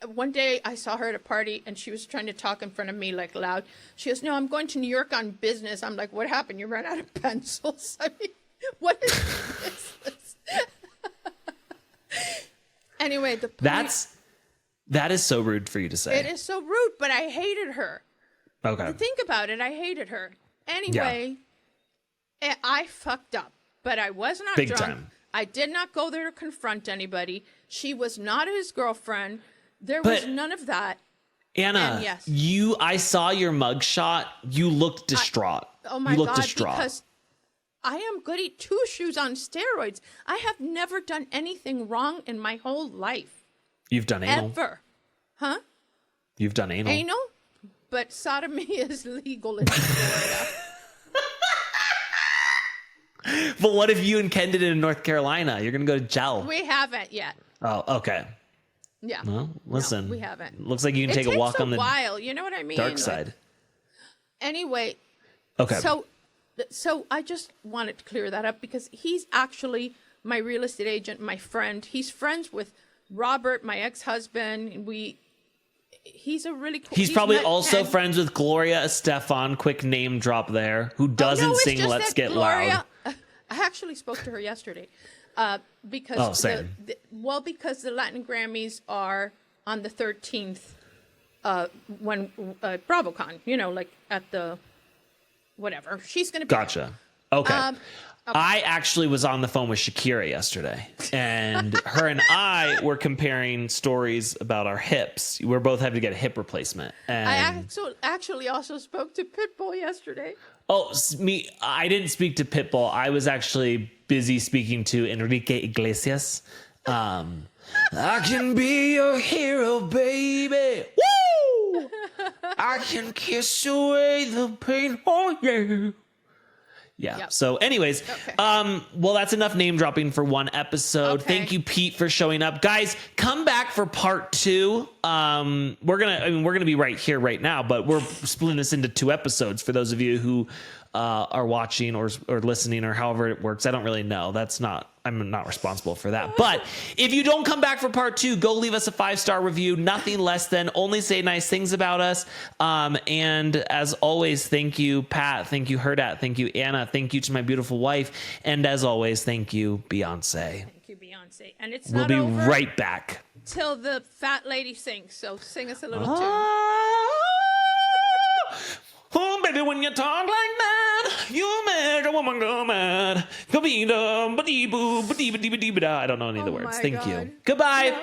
one day I saw her at a party and she was trying to talk in front of me like loud. She goes, "No, I'm going to New York on business." I'm like, "What happened? You ran out of pencils?" I mean, what is this? Anyway, the point, that is so rude for you to say. it is so rude, but I hated her. Okay. Think about it. I hated her. Anyway, I fucked up, but I was not Big drunk. time. I did not go there to confront anybody. She was not his girlfriend. There was none of that. Anna, And yes. I saw your mugshot. You looked distraught. Oh my you looked God, distraught. because I am goody two-shoes on steroids. I have never done anything wrong in my whole life. You've done anal. Ever. Huh? You've done anal. Anal? But sodomy is legal in Florida. But what if you and Ken did it in North Carolina? You're going to go to jail. We haven't yet. Oh, okay. Yeah. Well, listen. No, we haven't. Looks like you can take a walk on the while. You know what I mean? dark side. Anyway. Okay. So I just wanted to clear that up because he's actually my real estate agent, my friend. He's friends with Robert, my ex-husband. He's a really cool. He's probably met also Ken. friends with Gloria Estefan. Quick name drop there. Who doesn't it's sing just Let's that Get Gloria, Loud? I actually spoke to her yesterday because same. because the Latin Grammys are on the 13th when BravoCon, like at the whatever. She's going to be Gotcha. Okay. I actually was on the phone with Shakira yesterday, and her and I were comparing stories about our hips. We're both having to get a hip replacement. And I actually also spoke to Pitbull yesterday. I didn't speak to Pitbull. I was actually busy speaking to Enrique Iglesias. I can be your hero, baby. Woo! I can kiss away the pain. Oh, yeah. Yeah. Yep. So anyways, Okay. Well, that's enough name dropping for one episode. Okay. Thank you, Pete, for showing up. Guys, come back for part 2. We're going to be right here right now, but we're splitting this into 2 episodes for those of you who are watching or listening or however it works. I don't really know. I'm not responsible for that. But if you don't come back for part 2, go leave us a 5-star review. Nothing less than only say nice things about us. And as always, thank you, Pat. Thank you, Hurrdat. Thank you, Anna. Thank you to my beautiful wife. And as always, thank you, Beyonce. Thank you, Beyonce. And it's We'll not be over right back. till the fat lady sings. So sing us a little tune. Oh, baby, when you talk like that, you make a woman go mad. I don't know any of the words. my Thank God. you. Goodbye.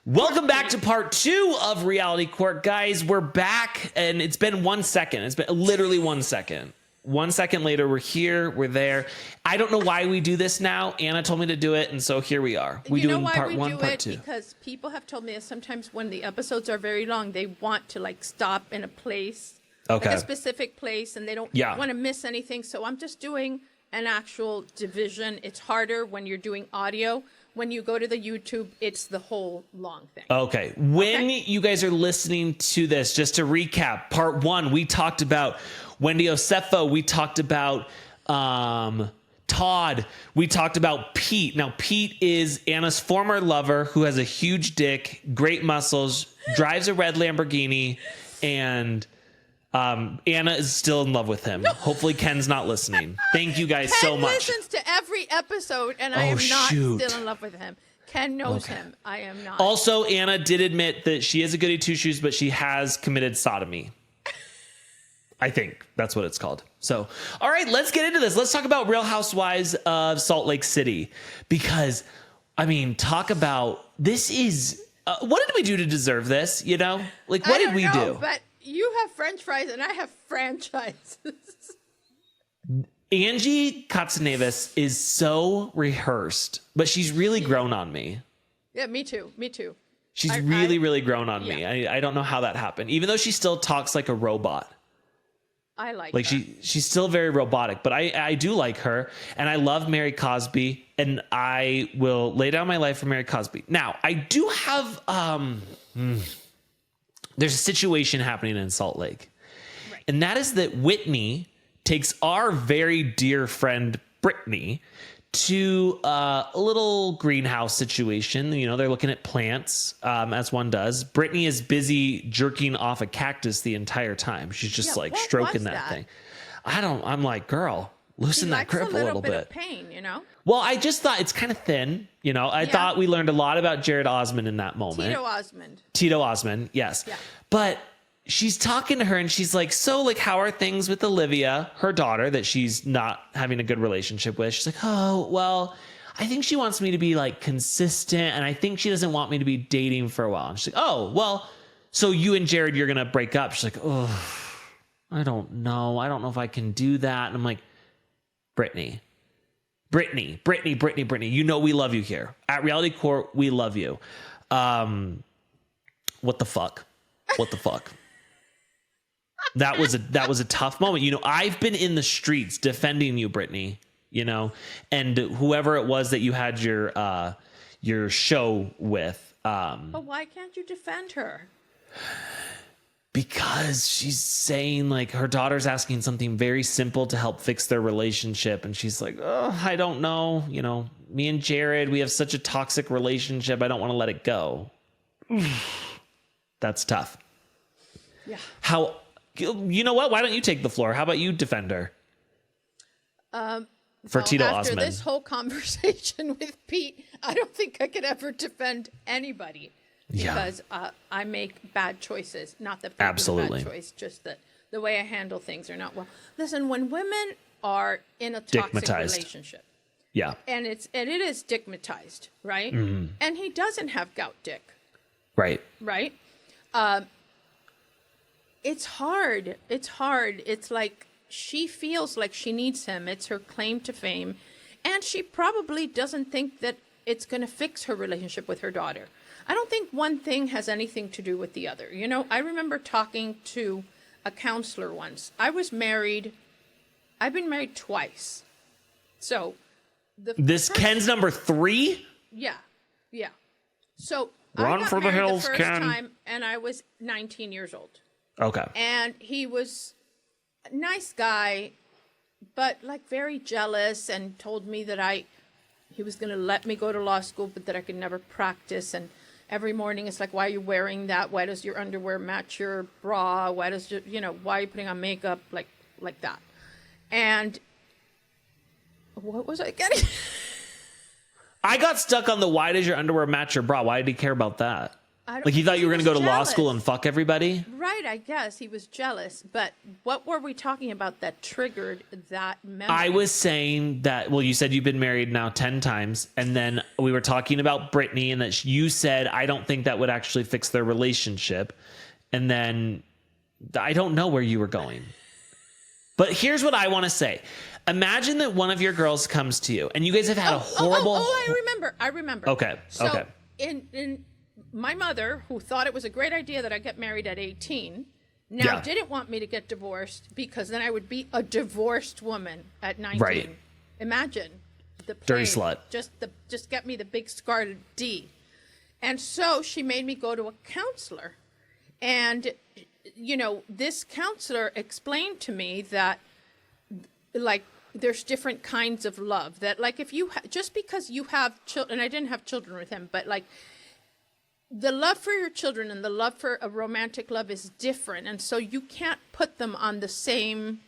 Welcome back to part 2 of Reality Court. Guys, we're back, and it's been 1 second. It's been literally 1 second. 1 second later, we're here, we're there. I don't know why we do this now. Anna told me to do it, and so here we are. We do part 1, part 2. Because people have told me that sometimes when the episodes are very long, they want to stop in a place. Okay. Like a specific place, and they don't want to miss anything. So I'm just doing an actual division. It's harder when you're doing audio. When you go to the YouTube, it's the whole long thing. Okay. When you guys are listening to this, just to recap, part 1, we talked about Wendy Osefo. We talked about Todd. We talked about Pete. Now, Pete is Anna's former lover who has a huge dick, great muscles, drives a red Lamborghini, and Anna is still in love with him. Hopefully Ken's not listening. Thank you guys so much. Ken listens to every episode, and I am not shoot. still in love with him. Ken knows him. I am not. Also, Anna did admit that she is a goody two-shoes, but she has committed sodomy. I think that's what it's called. So, all right, let's get into this. Let's talk about Real Housewives of Salt Lake City. Because, talk about, this is, what did we do to deserve this? What did we do? But you have French fries and I have franchises. Angie Katsanevis is so rehearsed, but she's really grown on me. Yeah, me too. Me too. She's really grown on me. I don't know how that happened. Even though she still talks like a robot. I like her. She's still very robotic, but I do like her, and I love Mary Cosby, and I will lay down my life for Mary Cosby. Now, I do have there's a situation happening in Salt Lake. Right. And that is that Whitney takes our very dear friend Britney to a little greenhouse situation. You know, they're looking at plants, as one does. Britney is busy jerking off a cactus the entire time. She's just stroking that thing. I'm like, girl, loosen that grip a little bit. Of pain, you know? Well, I just thought it's kind of thin. You know, I thought we learned a lot about Jared Osman in that moment. Tito Osmond, yes. Yeah. But she's talking to her and she's like, so like, how are things with Olivia, her daughter that she's not having a good relationship with? She's like, oh, well, I think she wants me to be like consistent. And I think she doesn't want me to be dating for a while. And she's like, oh, well, so you and Jared, you're going to break up. She's like, oh, I don't know. I don't know if I can do that. And I'm like, Britney, you know, we love you here at Reality Court. We love you. What the fuck? That was a tough moment. You know, I've been in the streets defending you, Britney, you know, and whoever it was that you had your show with. But why can't you defend her? Because she's saying like her daughter's asking something very simple to help fix their relationship. And she's like, oh, I don't know. You know, me and Jared, we have such a toxic relationship. I don't want to let it go. That's tough. Yeah. You know what? Why don't you take the floor? How about you defend her? For Tito after Osman. This whole conversation with Pete, I don't think I could ever defend anybody because I make bad choices. Not that Pete was a bad choice, just that the way I handle things are not well. Listen, when women are in a toxic relationship, and it is stigmatized, right? Mm-hmm. And he doesn't have gout dick, right? It's hard. It's like she feels like she needs him. It's her claim to fame. And she probably doesn't think that it's going to fix her relationship with her daughter. I don't think one thing has anything to do with the other. You know, I remember talking to a counselor once. I've been married twice. So Ken's number 3? Yeah. So Run I got for the hills, the first Ken. time, and I was 19 years old. Okay. And he was a nice guy, but like very jealous, and told me that he was going to let me go to law school, but that I could never practice. And every morning it's like, why are you wearing that? Why does your underwear match your bra? Why are you putting on makeup like that? And what was I getting? I got stuck on the why does your underwear match your bra? Why did he care about that? Like he thought you were going to go to law school and fuck everybody? Right, I guess. He was jealous. But what were we talking about that triggered that memory? I was saying that, well, you said you've been married now 10 times. And then we were talking about Britney and that you said, I don't think that would actually fix their relationship. And then I don't know where you were going. But here's what I want to say. Imagine that one of your girls comes to you and you guys have had a horrible... I remember. Okay. In my mother, who thought it was a great idea that I get married at 18, didn't want me to get divorced because then I would be a divorced woman at 19. Right. Imagine the dirty slut. Just get me the big scarred D. And so she made me go to a counselor. And, you know, this counselor explained to me that, like, there's different kinds of love. That, like, if you just because you have children, and I didn't have children with him, but, like, the love for your children and the love for a romantic love is different. And so you can't put them on the same,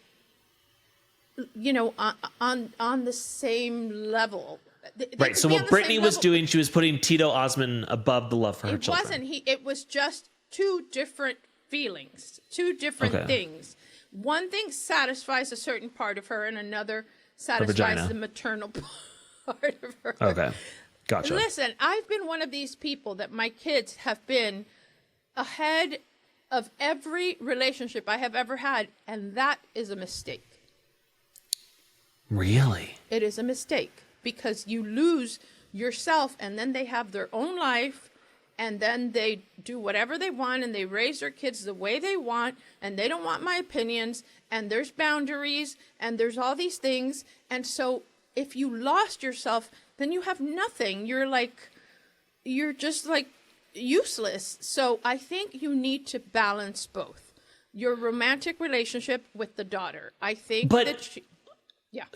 you know, on the same level. Right. So what Britney was doing, she was putting Tito Osman above the love for her children. It was just two different feelings, two different things. One thing satisfies a certain part of her and another satisfies the maternal part of her. Okay. Gotcha. Listen, I've been one of these people that my kids have been ahead of every relationship I have ever had, and that is a mistake. Really? It is a mistake because you lose yourself, and then they have their own life, and then they do whatever they want, and they raise their kids the way they want, and they don't want my opinions, and there's boundaries, and there's all these things. And so if you lost yourself, then you have nothing. You're just like useless. So I think you need to balance both. Your romantic relationship with the daughter. I think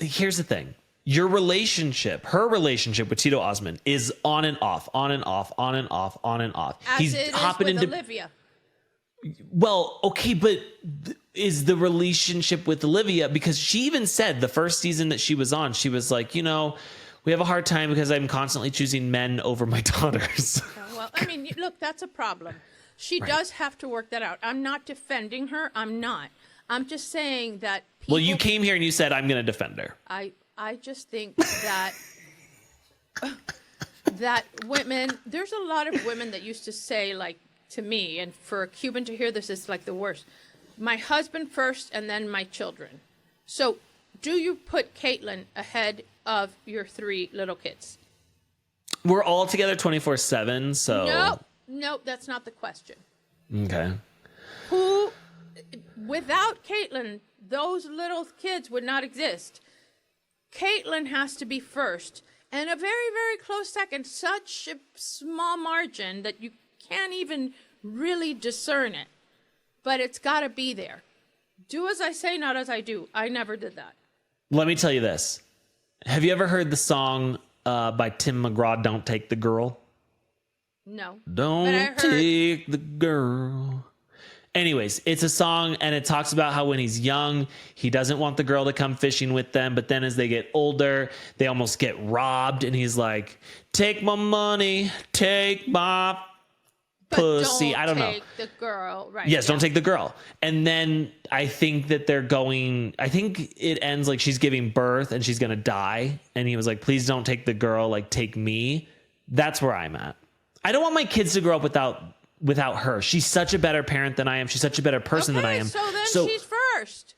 here's the thing. Your relationship, her relationship with Tito Osman is on and off, on and off, on and off, on and off. As He's it hopping is with into Olivia. Well, okay, but is the relationship with Olivia, because she even said the first season that she was on, she was like, we have a hard time because I'm constantly choosing men over my daughters. Well, I mean, look, that's a problem. She does have to work that out. I'm not defending her. I'm not. I'm just saying that people... Well, you came here and you said, I'm going to defend her. I just think that that women, there's a lot of women that used to say, like, to me, and for a Cuban to hear this is like the worst, my husband first and then my children. So do you put Caitlyn ahead of your 3 little kids? We're all together 24/7, so... No, that's not the question. Okay. Without Caitlyn, those little kids would not exist. Caitlyn has to be first, and a very, very close second, such a small margin that you can't even really discern it. But it's got to be there. Do as I say, not as I do. I never did that. Let me tell you this. Have you ever heard the song by Tim McGraw, Don't Take the Girl? No. Don't take the girl. Anyways, it's a song, and it talks about how when he's young, he doesn't want the girl to come fishing with them. But then as they get older, they almost get robbed. And he's like, take my money, take my pussy. I don't know. Don't take the girl. Right. Yes, don't take the girl. And then I think that I think it ends like she's giving birth and she's going to die. And he was like, please don't take the girl, like take me. That's where I'm at. I don't want my kids to grow up without her. She's such a better parent than I am. She's such a better person than I am. So then she's first.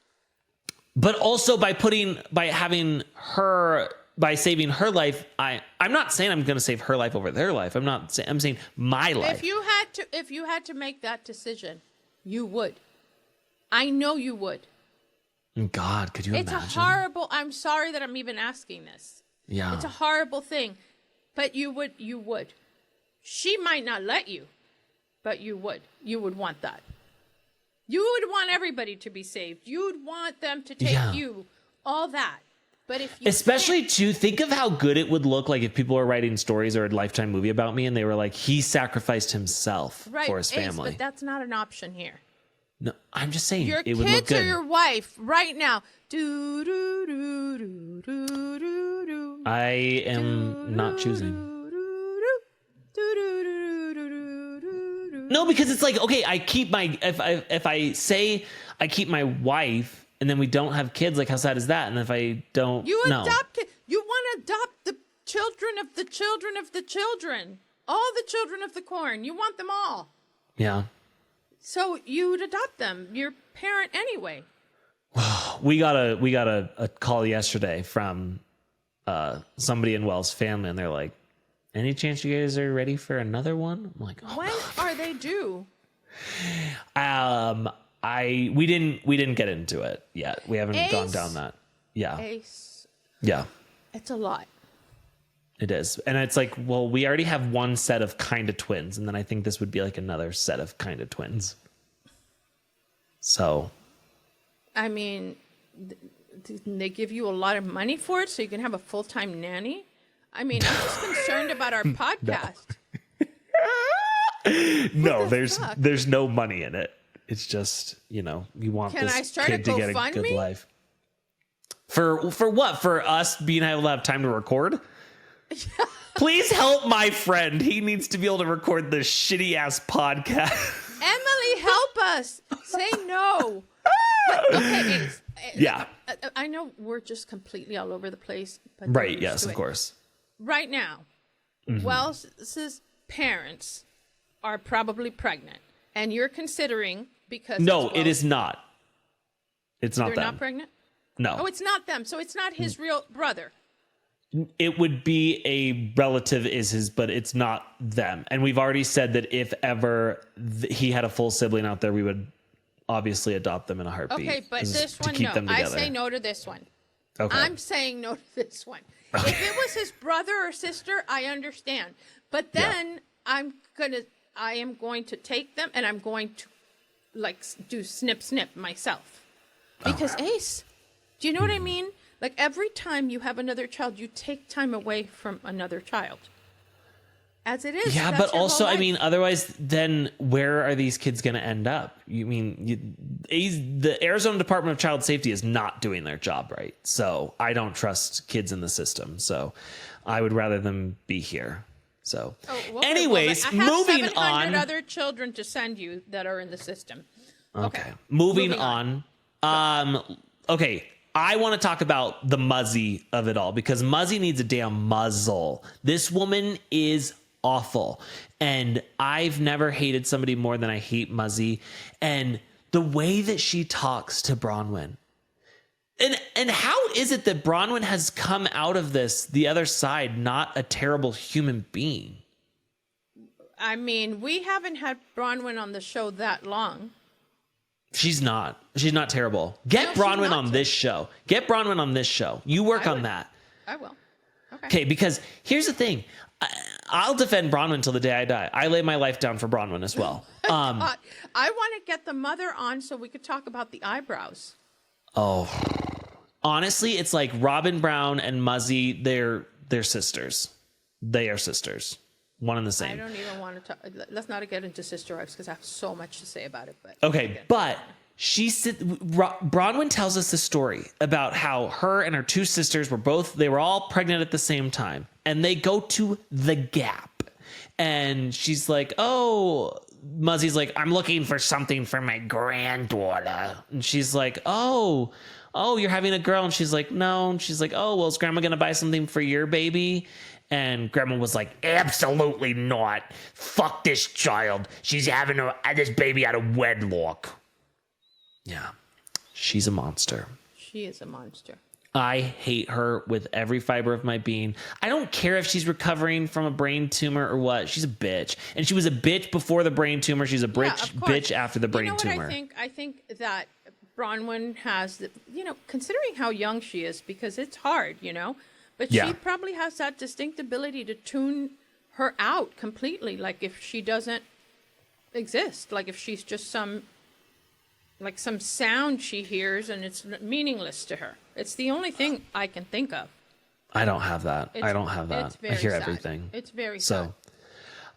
But also by saving her life, I'm not saying I'm going to save her life over their life. I'm saying my life. If you had to make that decision, you would. I know you would. God, could you imagine? It's a horrible, I'm sorry that I'm even asking this. Yeah. It's a horrible thing, but you would. She might not let you, but you would. You would want that. You would want everybody to be saved. You would want them to take you, all that. But if you especially to think of how good it would look like if people were writing stories or a Lifetime movie about me and they were like, he sacrificed himself for his family. But that's not an option here. No, I'm just saying Your it would look kids good. or your wife right now. Do do do do do do do. I am not choosing. No, because it's like, okay, I keep my if I say I keep my wife and then we don't have kids, like how sad is that? And if I don't, you want to adopt the children of the children of the children, all the children of the corn. You want them all. Yeah. So you would adopt them. You're a parent anyway. We got a call yesterday from somebody in Wells' family, and they're like, any chance you guys are ready for another one? I'm like, when are they due? We didn't get into it yet. We haven't gone down that. Yeah. Ace. Yeah. It's a lot. It is. And it's like, well, we already have one set of kind of twins, and then I think this would be like another set of kind of twins. So. I mean, they give you a lot of money for it so you can have a full-time nanny? I mean, I'm just concerned about our podcast. No, there's no money in it. It's just, you want this kid to get a good life. For what? For us being able to have time to record? Please help my friend. He needs to be able to record this shitty ass podcast. Emily, help us. Say no. Okay, yeah. I know we're just completely all over the place. But right. Yes, of course. Right now, Wells's parents are probably pregnant, and you're considering because no, it is not. It's not them. They're not pregnant? No. Oh, it's not them. So it's not his real brother. it would be a relative is his, but it's not them. And we've already said that if ever he had a full sibling out there, we would obviously adopt them in a heartbeat. Okay, but this one, keep no. them I together. say no to this one. Okay. I'm saying no to this one. If it was his brother or sister, I understand. But then I am going to take them and I'm going to like do snip myself. Because Ace, do you know what I mean? Like every time you have another child, you take time away from another child. As it is. Yeah, that's but your also, whole I life. mean, otherwise, then where are these kids going to end up? The Arizona Department of Child Safety is not doing their job right. So I don't trust kids in the system. So I would rather them be here. So, anyways, I have moving 700 on. other children to send you that are in the system. Okay. Moving on. Okay. I want to talk about the Muzzy of it all because Muzzy needs a damn muzzle. This woman is awful. And I've never hated somebody more than I hate Muzzy. And the way that she talks to Bronwyn. And how is it that Bronwyn has come out of this, the other side, not a terrible human being? I mean, we haven't had Bronwyn on the show that long. She's not terrible. Get Bronwyn on this show. Get Bronwyn on this show. You work on that. I will. Okay, because here's the thing. I'll defend Bronwyn till the day I die. I lay my life down for Bronwyn as well. I want to get the mother on so we could talk about the eyebrows. Oh, honestly, it's like Robin Brown and Muzzy. They're sisters. They are sisters. One and the same. I don't even want to talk. Let's not get into Sister Wives because I have so much to say about it. But okay, but Bronwyn tells us the story about how her and her two sisters they were all pregnant at the same time, and they go to the Gap, and she's like, "Oh." Muzzy's like, I'm looking for something for my granddaughter. And she's like, oh, you're having a girl. And she's like, no. And she's like, oh, well, is grandma going to buy something for your baby? And grandma was like, absolutely not. Fuck this child. She's having this baby out of wedlock. Yeah, she's a monster. she is a monster. I hate her with every fiber of my being. I don't care if she's recovering from a brain tumor or what. She's a bitch. And she was a bitch before the brain tumor. She's a bitch after the brain tumor. I think that Bronwyn has, considering how young she is, because it's hard, but she probably has that distinct ability to tune her out completely. Like if she doesn't exist, like if she's just some sound she hears and it's meaningless to her. It's the only thing I can think of. I don't have that. I don't have that. It's very I hear sad. everything. It's very sad.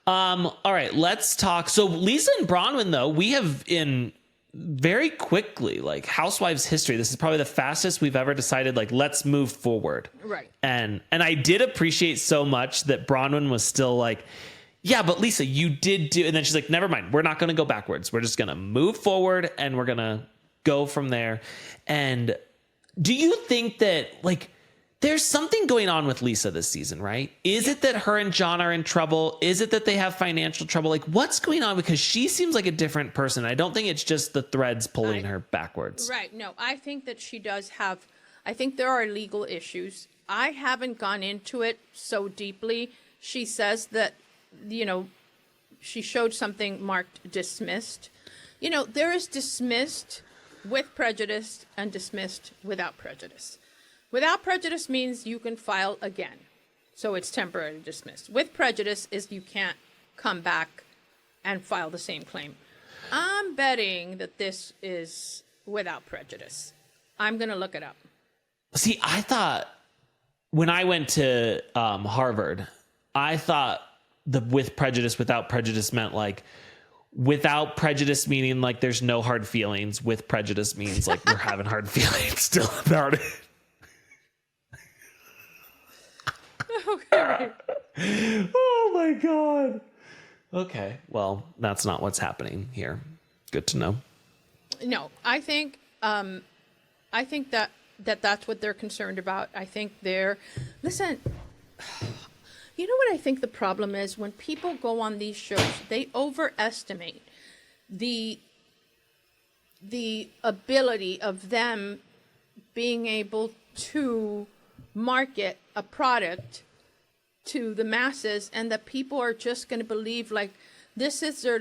All right, let's talk. So Lisa and Bronwyn, though, we have in very quickly, like Housewives history, this is probably the fastest we've ever decided, like, let's move forward. Right. And I did appreciate so much that Bronwyn was still like, yeah, but Lisa, you did do, and then she's like, never mind, we're not going to go backwards. We're just going to move forward and we're going to go from there. And do you think that, like, there's something going on with Lisa this season, right? Is it that her and John are in trouble? Is it that they have financial trouble? Like, what's going on? Because she seems like a different person. I don't think it's just the threads pulling her backwards. Right. No, I think that she does have, I think there are legal issues. I haven't gone into it so deeply. She says that, she showed something marked dismissed. There is dismissed with prejudice and dismissed without prejudice. Without prejudice means you can file again. So it's temporarily dismissed. With prejudice is you can't come back and file the same claim. I'm betting that this is without prejudice. I'm going to look it up. See, I thought when I went to Harvard, I thought the with prejudice, without prejudice meant like without prejudice meaning like there's no hard feelings. With prejudice means like we're having hard feelings still about it. Okay. Oh my God. Okay. Well, that's not what's happening here. Good to know. No, I think that that's what they're concerned about. I think listen, you know what I think the problem is? When people go on these shows, they overestimate the ability of them being able to market a product to the masses, and that people are just going to believe like this is their,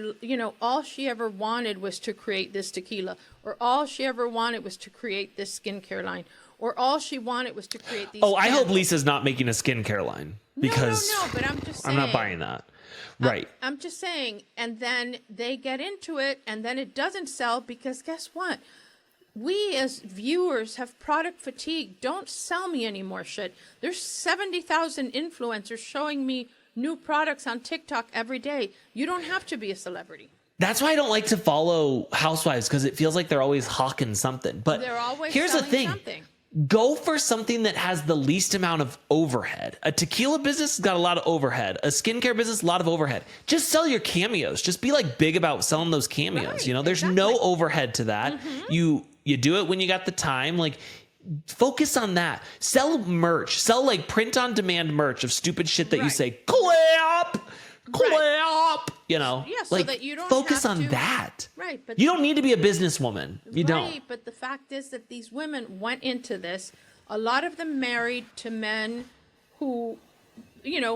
all she ever wanted was to create this tequila, or all she ever wanted was to create this skincare line, or all she wanted was to create these. Oh, I hope candles. Lisa's not making a skincare line, because No, but I'm just saying. I'm not buying that. Right. I'm just saying, and then they get into it, and then it doesn't sell because guess what? We as viewers have product fatigue. Don't sell me any more shit. There's 70,000 influencers showing me new products on TikTok every day. You don't have to be a celebrity. That's why I don't like to follow Housewives, because it feels like they're always hawking something. But They're always here's the selling thing. something. Go for something that has the least amount of overhead. A tequila business has got a lot of overhead. A skincare business, a lot of overhead. Just sell your cameos. Just be like big about selling those cameos. Right, There's exactly. no overhead to that. You do it when you got the time. Like, focus on that. Sell merch. Sell like print on demand merch of stupid shit that you Right. say, clap. Yeah, so like, that you don't focus have on to- that. Right, but You don't need to be a businesswoman. You don't. Right, but the fact is that these women went into this, a lot of them married to men who,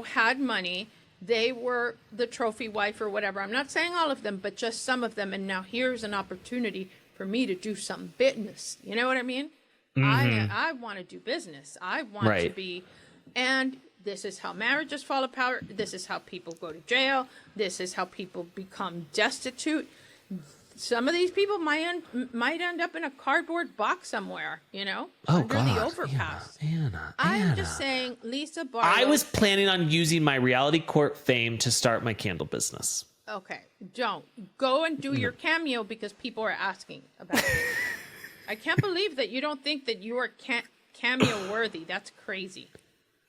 had money. They were the trophy wife or whatever. I'm not saying all of them, but just some of them. And now here's an opportunity for me to do some business. You know what I mean? I want to do business. I want to Right. be, and this is how marriages fall apart. This is how people go to jail. This is how people become destitute. Some of these people might end up in a cardboard box somewhere, Oh, under God. the overpass. Anna. I'm just saying, Lisa Barlow. I was planning on using my reality court fame to start my candle business. Okay, don't. Go and do your cameo because people are asking about it. I can't believe that you don't think that you are cameo worthy. That's crazy.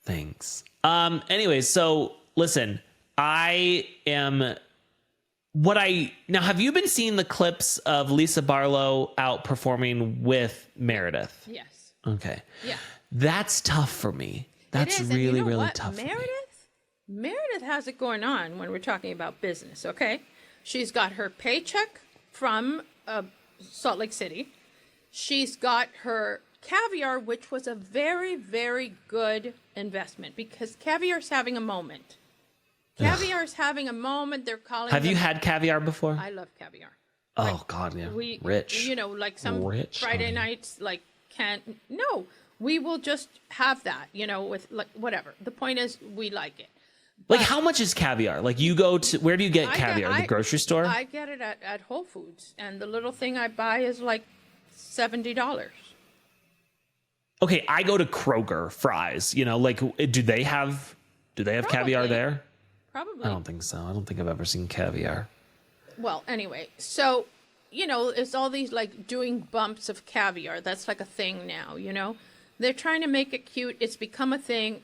Thanks. Anyway, so listen, I am now have you been seeing the clips of Lisa Barlow out performing with Meredith? Yes. Okay. Yeah. That's tough for me. That's It is, and really, you know really what? tough for me. Meredith has it going on when we're talking about business, okay? She's got her paycheck from Salt Lake City. She's got her caviar, which was a very, very good investment because caviar's having a moment. Caviar's having a moment. They're calling Have you them- had caviar before? I love caviar. Oh, God, yeah. Rich. Like some Rich, Friday honey. nights, no, we will just have that, with like whatever. The point is we like it. Like, how much is caviar? Like, you go to, where do you get caviar? The grocery store? I get it at Whole Foods, and the little thing I buy is like $70. Okay, I go to Kroger Fries. Do they have caviar Probably. there? Probably. I don't think so. I don't think I've ever seen caviar. Well, anyway, so, it's all these like doing bumps of caviar. That's like a thing now, They're trying to make it cute. It's become a thing.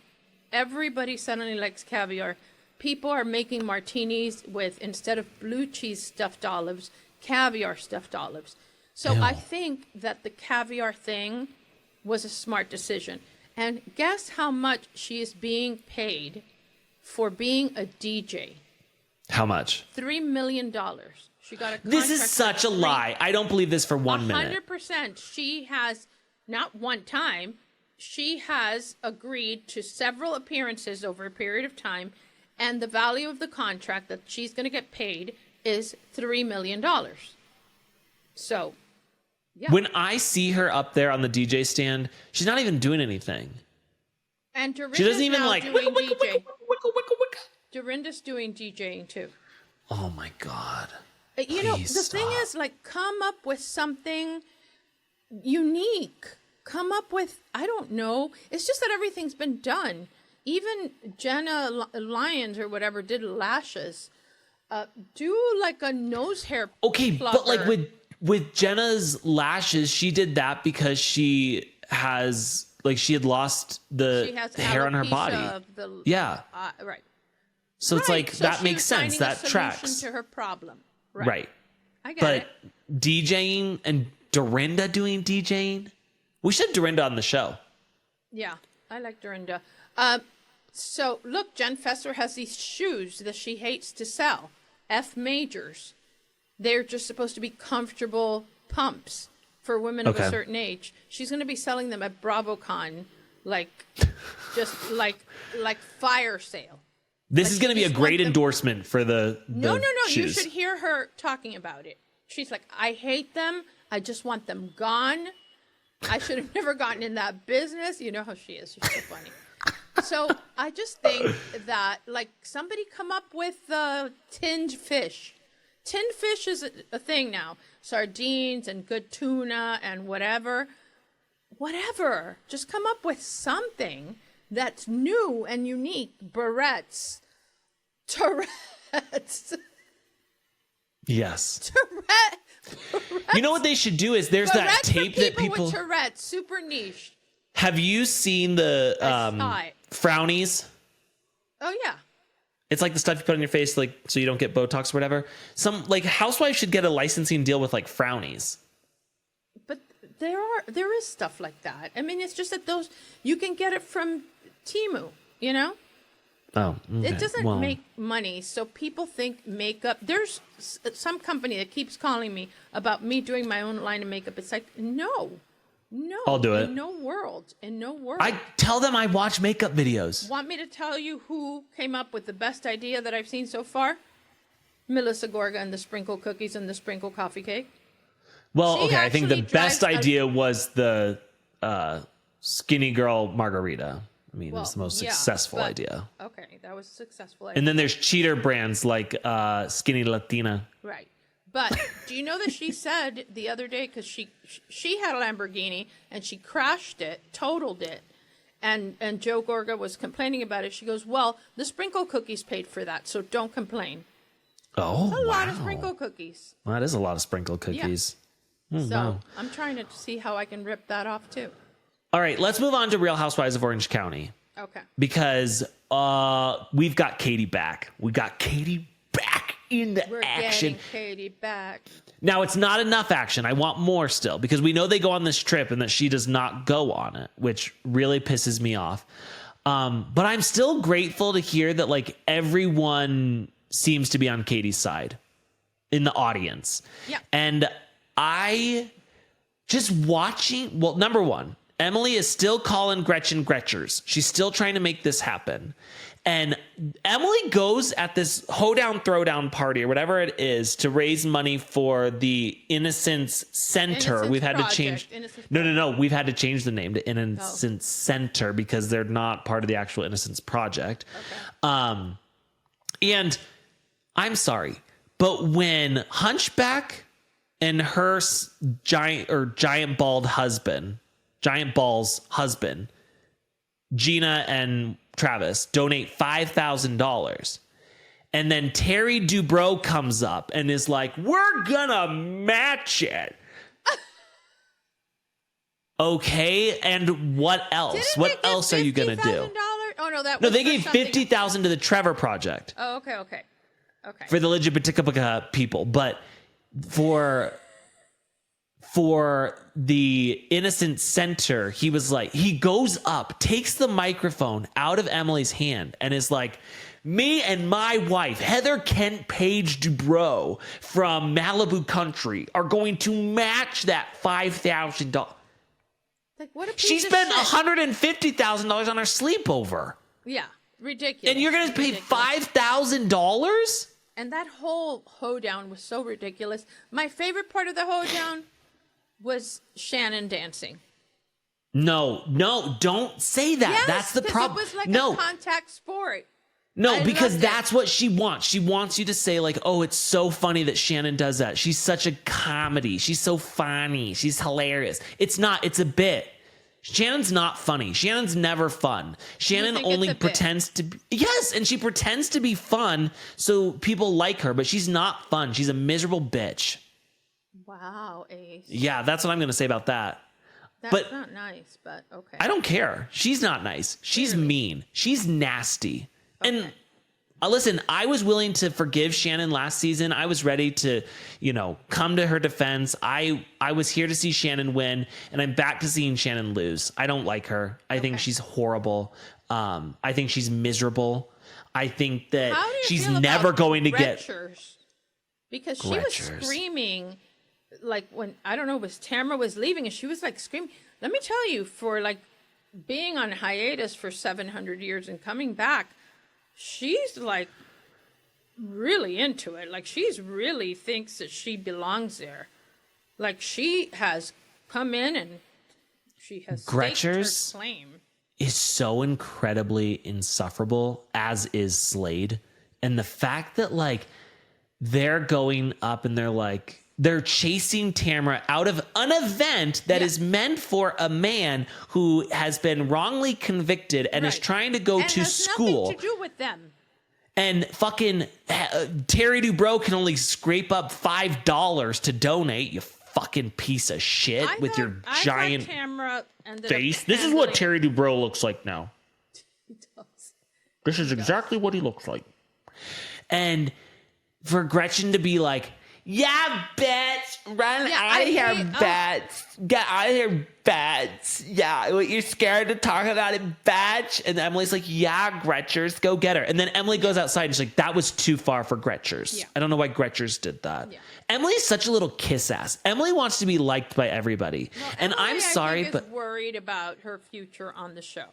Everybody suddenly likes caviar. People are making martinis with, instead of blue cheese stuffed olives, caviar stuffed olives. So Ew. I think that the caviar thing was a smart decision. And guess how much she is being paid for being a DJ? How much? $3 million. She got a contract. This is such a lie. I don't believe this for 1 minute. 100%. She has, not one time, she has agreed to several appearances over a period of time, and the value of the contract that she's going to get paid is $3 million. So, yeah. When I see her up there on the DJ stand, she's not even doing anything. And Dorinda's She doesn't even now like, doing wicka, wicka, DJ. wicka, wicka, wicka, wicka. Dorinda's doing DJing too. Oh, my God. The Please thing stop. is, like, come up with something unique. Come up with, I don't know. It's just that everything's been done. Even Jenna Lyons or whatever did lashes. Do like a nose hair. Okay, but like plugger. with Jenna's lashes, she did that because she had lost She has the hair on her alopecia body. of the- Yeah. Right. So it's like, So that she makes was sense. finding a That solution tracks. to her problem. Right. I get But it. DJing and Dorinda doing DJing, we should have Dorinda on the show. Yeah, I like Dorinda. So look, Jen Fesser has these shoes that she hates to sell. F majors. They're just supposed to be comfortable pumps for women of a Okay. certain age. She's going to be selling them at BravoCon, just like fire sale. This is going to be a great endorsement for the No. shoes. You should hear her talking about it. She's like, I hate them. I just want them gone. I should have never gotten in that business. You know how she is. She's so funny. So I just think that, like, somebody come up with tinned fish. Tinned fish is a thing now. Sardines and good tuna and whatever. Just come up with something that's new and unique. Barrettes. Tourette's. Yes. Tourette's. You know what they should do is there's that Tourette's tape for that people with Tourette's, super niche. Have you seen the frownies? Oh yeah. It's like the stuff you put on your face, like so you don't get Botox or whatever. Some like housewives should get a licensing deal with like frownies. But there is stuff like that. I mean, it's just that those you can get it from Temu, you know. Oh, okay. It doesn't make money, so people think makeup. There's some company that keeps calling me about me doing my own line of makeup. It's like no, I'll do it. In no world. I tell them I watch makeup videos. Want me to tell you who came up with the best idea that I've seen so far? Melissa Gorga and the sprinkle cookies and the sprinkle coffee cake. Well, She okay, I think the actually best drives a- idea was the skinny girl margarita. I mean, it's the most successful idea. Okay, that was a successful idea. And then there's cheater brands like Skinny Latina. Right. But do you know that she said the other day, because she had a Lamborghini and she crashed it, totaled it, and Joe Gorga was complaining about it. She goes, well, the sprinkle cookies paid for that, so don't complain. Oh, A lot of sprinkle cookies. Well, that is a lot of sprinkle cookies. So I'm trying to see how I can rip that off too. All right, let's move on to Real Housewives of Orange County. Okay. Because we've got Katie back. We got Katie back in the We're action. getting Katie back. Now, it's not enough action. I want more still because we know they go on this trip and that she does not go on it, which really pisses me off. But I'm still grateful to hear that like everyone seems to be on Katie's side in the audience. Yeah. And I just watching, well, number one, Emily is still calling Gretchen Gretchers. She's still trying to make this happen. And Emily goes at this hoedown throwdown party or whatever it is to raise money for the Innocence Center. Innocence We've had Project. to change. Innocence No. We've had to change the name to Innocence Center because they're not part of the actual Innocence Project. Okay. And I'm sorry, but when Hunchback and her giant balls husband, Gina and Travis, donate $5,000. And then Terry Dubrow comes up and is like, we're gonna match it. Okay, and what else? What else are you gonna do? Oh no, that No, was they for gave something $50,000 to the Trevor Project. Oh, okay. For the Lijibatikapaka people, but for the Innocent Center, he was like, he goes up, takes the microphone out of Emily's hand and is like, me and my wife, Heather Kent Page Dubrow from Malibu Country, are going to match that $5,000. Like, what a piece She of spent shit. $150,000 on her sleepover. Yeah, ridiculous. And you're going to pay Ridiculous. $5,000? And that whole hoedown was so ridiculous. My favorite part of the hoedown was Shannon dancing. No, don't say that. Yes, that's the 'cause problem. It was like no, a contact sport. no, I because loved it. that's what she wants. She wants you to say like, "Oh, it's so funny that Shannon does that. She's such a comedy. She's so funny. She's hilarious." It's not. It's a bit. Shannon's not funny. Shannon's never fun. Shannon think only it's a bit? pretends to be, yes, and she pretends to be fun so people like her, but she's not fun. She's a miserable bitch. Wow, Ace. Yeah, that's what I'm going to say about that. That's but- not nice, but okay. I don't care. She's not nice. She's mean. She's nasty. And listen, I was willing to forgive Shannon last season. I was ready to, come to her defense. I was here to see Shannon win, and I'm back to seeing Shannon lose. I don't like her. I think she's horrible. I think she's miserable. I think that How do you she's feel never about going to get. Gretchers? Because she was Gretchers. screaming, like when, I don't know, Tamara was leaving and she was like screaming. Let me tell you, for like being on hiatus for 700 years and coming back, she's like really into it. Like she's really thinks that she belongs there. Like she has come in and she has staked her claim. Is so incredibly insufferable, as is Slade. And the fact that like they're going up and they're chasing Tamara out of an event that is meant for a man who has been wrongly convicted and is trying to go to school. Nothing to do with them. And fucking Terry Dubrow can only scrape up $5 to donate, you fucking piece of shit, with your giant face. This is what Terry Dubrow looks like now. He does. This is exactly what he looks like. And for Gretchen to be like, yeah, bitch, run out of here, bitch. Get out of here, bitch. Yeah, you're scared to talk about it, bitch. And Emily's like, yeah, Gretchers, go get her. And then Emily goes outside and she's like, that was too far for Gretchers. Yeah. I don't know why Gretchers did that. Yeah. Emily's such a little kiss ass. Emily wants to be liked by everybody. Well, and Emily, I'm sorry, but worried about her future on the show.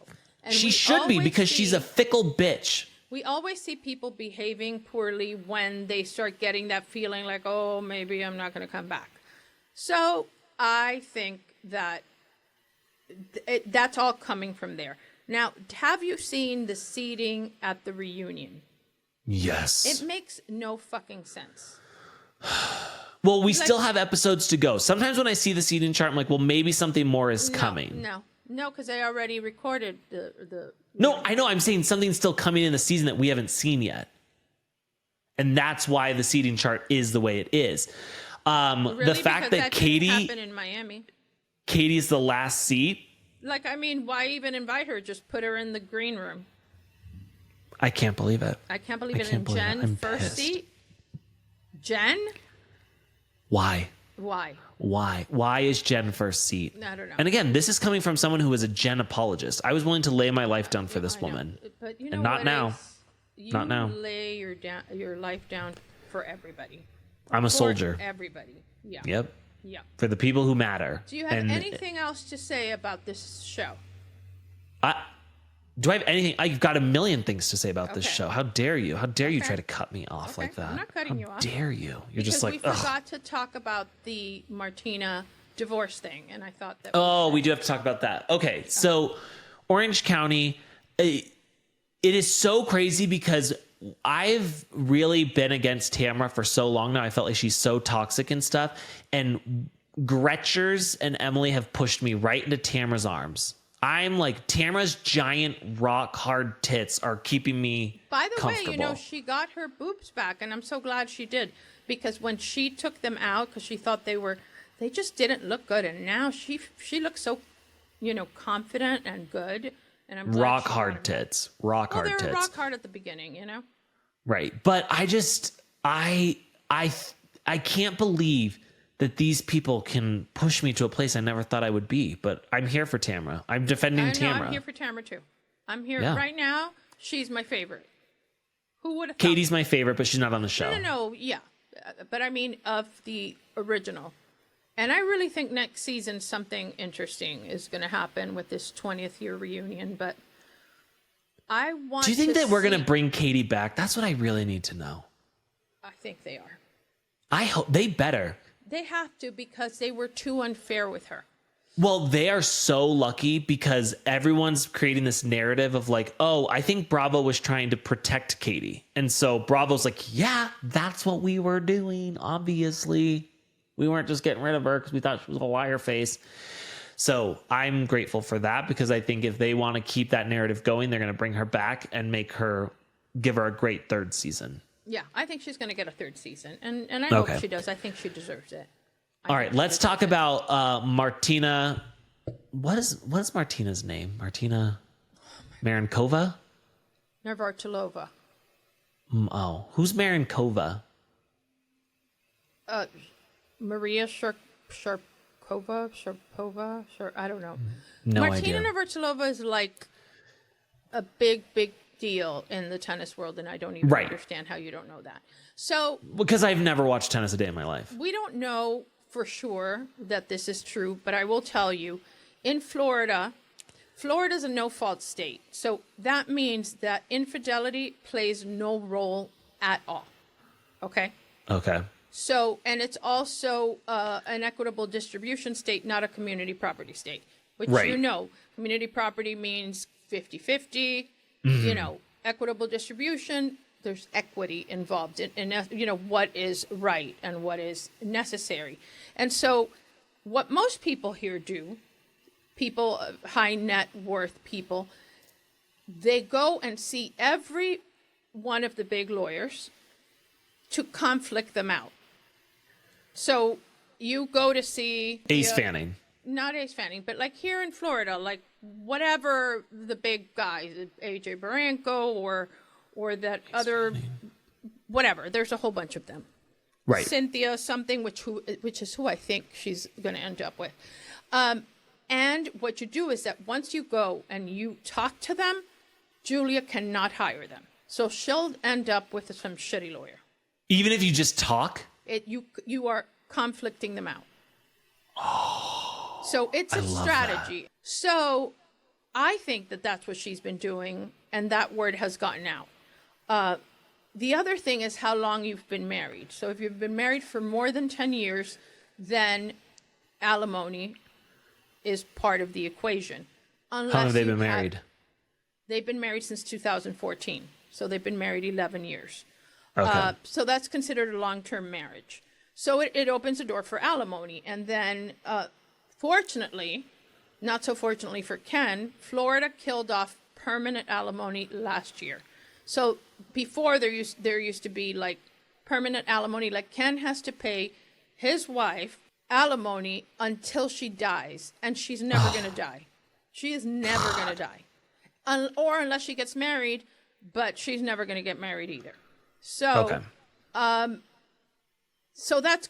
And she should be, because she's a fickle bitch. We always see people behaving poorly when they start getting that feeling like, oh, maybe I'm not going to come back. So I think that that's all coming from there. Now, have you seen the seating at the reunion? Yes. It makes no fucking sense. Well, we still have episodes to go. Sometimes when I see the seating chart, I'm like, well, maybe something more is coming. No, because they already recorded the. No, I know. I'm saying something's still coming in the season that we haven't seen yet, and that's why the seating chart is the way it is. Really? The fact that Katie happened in Miami. Katie's the last seat. Like, I mean, why even invite her? Just put her in the green room. I can't believe it. I can't believe it. And Jen first seat. Jen. Why? Why is Jen first seat? I don't know. And again, this is coming from someone who is a Jen apologist. I was willing to lay my life down for this woman. But you know, and not now. Not now. Lay your life down for everybody. I'm a soldier. For everybody. Yeah. Yep. Yeah. For the people who matter. Do you have anything else to say about this show? Do I have anything? I've got a million things to say about this show. How dare you? How dare you try to cut me off like that? I'm not cutting you off. How dare you? You're just like, we forgot to talk about the Martina divorce thing, and I thought that. We do have to talk about that. Okay, so Orange County, it is so crazy because I've really been against Tamara for so long now. I felt like she's so toxic and stuff, and Gretchers and Emily have pushed me right into Tamara's arms. I'm like, Tamara's giant rock hard tits are keeping me By the comfortable. way, you know, she got her boobs back, and I'm so glad she did, because when she took them out, because she thought they just didn't look good, and now she looks so, you know, confident and good, and I'm glad rock hard tits. Rock hard tits. They were rock hard at the beginning, you know. Right, but I can't believe that these people can push me to a place I never thought I would be. But I'm here for Tamara. I'm defending Tamara. I'm here for Tamara too. I'm here right now. She's my favorite. Who would have? Katie's my favorite, but she's not on the show. No, yeah, but I mean of the original. And I really think next season something interesting is going to happen with this 20th year reunion. But I want. Do you think that we're going to bring Katie back? That's what I really need to know. I think they are. I hope they better. They have to, because they were too unfair with her. Well, they are so lucky because everyone's creating this narrative of like, oh, I think Bravo was trying to protect Katie. And so Bravo's like, yeah, that's what we were doing. Obviously, we weren't just getting rid of her because we thought she was a liar face. So I'm grateful for that, because I think if they want to keep that narrative going, they're going to bring her back and give her a great third season. Yeah, I think she's going to get a third season, and I hope she does. I think she deserves it. All right, let's talk about Martina. What is Martina's name? Martina Marinkova? Navratilova. Who's Marinkova? Maria Sharapova. I don't know. No Martina idea. Navratilova is like a big deal in the tennis world, and I don't even understand how you don't know that. So, because I've never watched tennis a day in my life. We don't know for sure that this is true, but I will tell you, in Florida, Florida's a no-fault state. So that means that infidelity plays no role at all. Okay? Okay. So, and it's also an equitable distribution state, not a community property state, which Right. you know, community property means 50-50, equitable distribution, there's equity involved in what is right and what is necessary. And so what most people here do, people, high net worth people, they go and see every one of the big lawyers to conflict them out. So you go to see Ace Fanning. Not Ace Fanning, but like here in Florida, like whatever the big guys, AJ Barranco or that Ace other Fanning. Whatever. There's a whole bunch of them. Right. Cynthia something, which is who I think she's going to end up with. And what you do is that once you go and you talk to them, Julia cannot hire them. So she'll end up with some shitty lawyer. Even if you just talk? You are conflicting them out. Oh, so it's a strategy. That. So I think that that's what she's been doing, and that word has gotten out. The other thing is how long you've been married. So if you've been married for more than 10 years, then alimony is part of the equation. Unless how long have they been married? They've been married since 2014. So they've been married 11 years. Okay. So that's considered a long-term marriage. So it opens the door for alimony. And then, fortunately, not so fortunately for Ken, Florida killed off permanent alimony last year. So before there used to be like permanent alimony, like Ken has to pay his wife alimony until she dies, and she's never going to die. She is never going to die. Or unless she gets married, but she's never going to get married either. So, okay. So that's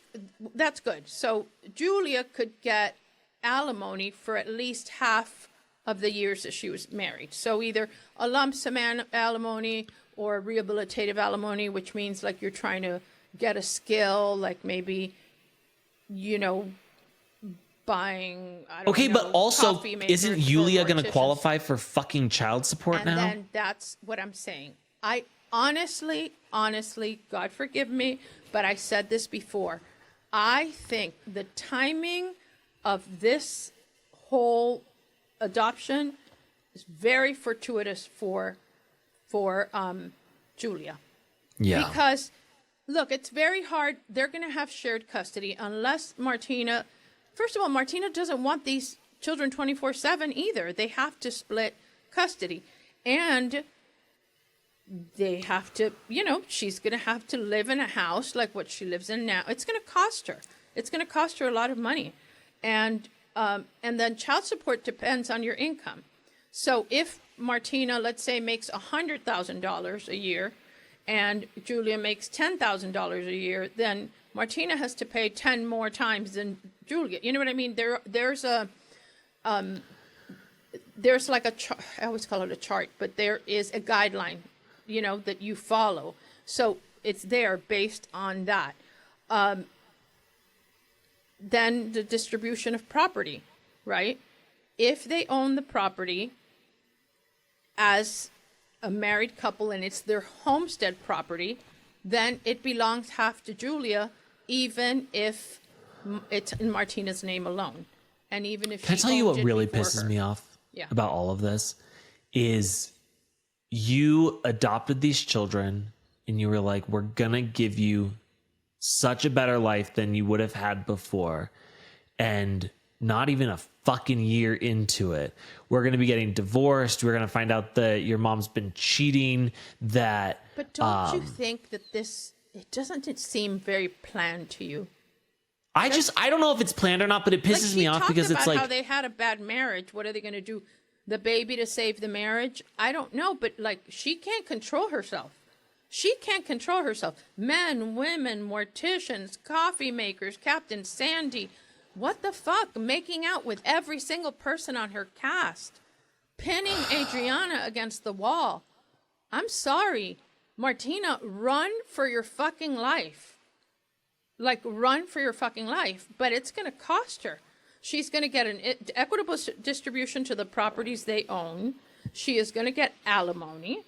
good. So Julia could get alimony for at least half of the years that she was married. So either a lump sum alimony or rehabilitative alimony, which means like you're trying to get a skill, like maybe, buying, I don't know, but also, isn't Julia going to morticians. qualify for fucking child support now? And then that's what I'm saying. I honestly, God forgive me, but I said this before. I think the timing of this whole adoption is very fortuitous for Julia. Yeah. Because, look, it's very hard. They're going to have shared custody unless Martina... First of all, Martina doesn't want these children 24/7 either. They have to split custody. And they have to, she's going to have to live in a house like what she lives in now. It's going to cost her. It's going to cost her a lot of money. And then child support depends on your income. So if Martina, let's say, makes $100,000 a year and Julia makes $10,000 a year, then Martina has to pay 10 more times than Julia. You know what I mean? There's like a chart. I always call it a chart, but there is a guideline, that you follow. So it's there based on that. Then the distribution of property, right? If they own the property as a married couple and it's their homestead property, then it belongs half to Julia, even if it's in Martina's name alone. And even if Can I tell you what really pisses me off about all of this? Is you adopted these children and you were like, we're going to give you such a better life than you would have had before. And not even a fucking year into it, we're going to be getting divorced. We're going to find out that your mom's been cheating, that... But don't you think that doesn't seem very planned to you? I don't know if it's planned or not, but it pisses me off because it's like... how they had a bad marriage. What are they going to do? The baby to save the marriage? I don't know, but like she can't control herself. She can't control herself. Men, women, morticians, coffee makers, Captain Sandy. What the fuck? Making out with every single person on her cast. Pinning Adriana against the wall. I'm sorry. Martina, run for your fucking life. Like, run for your fucking life. But it's going to cost her. She's going to get an equitable distribution to the properties they own. She is going to get alimony.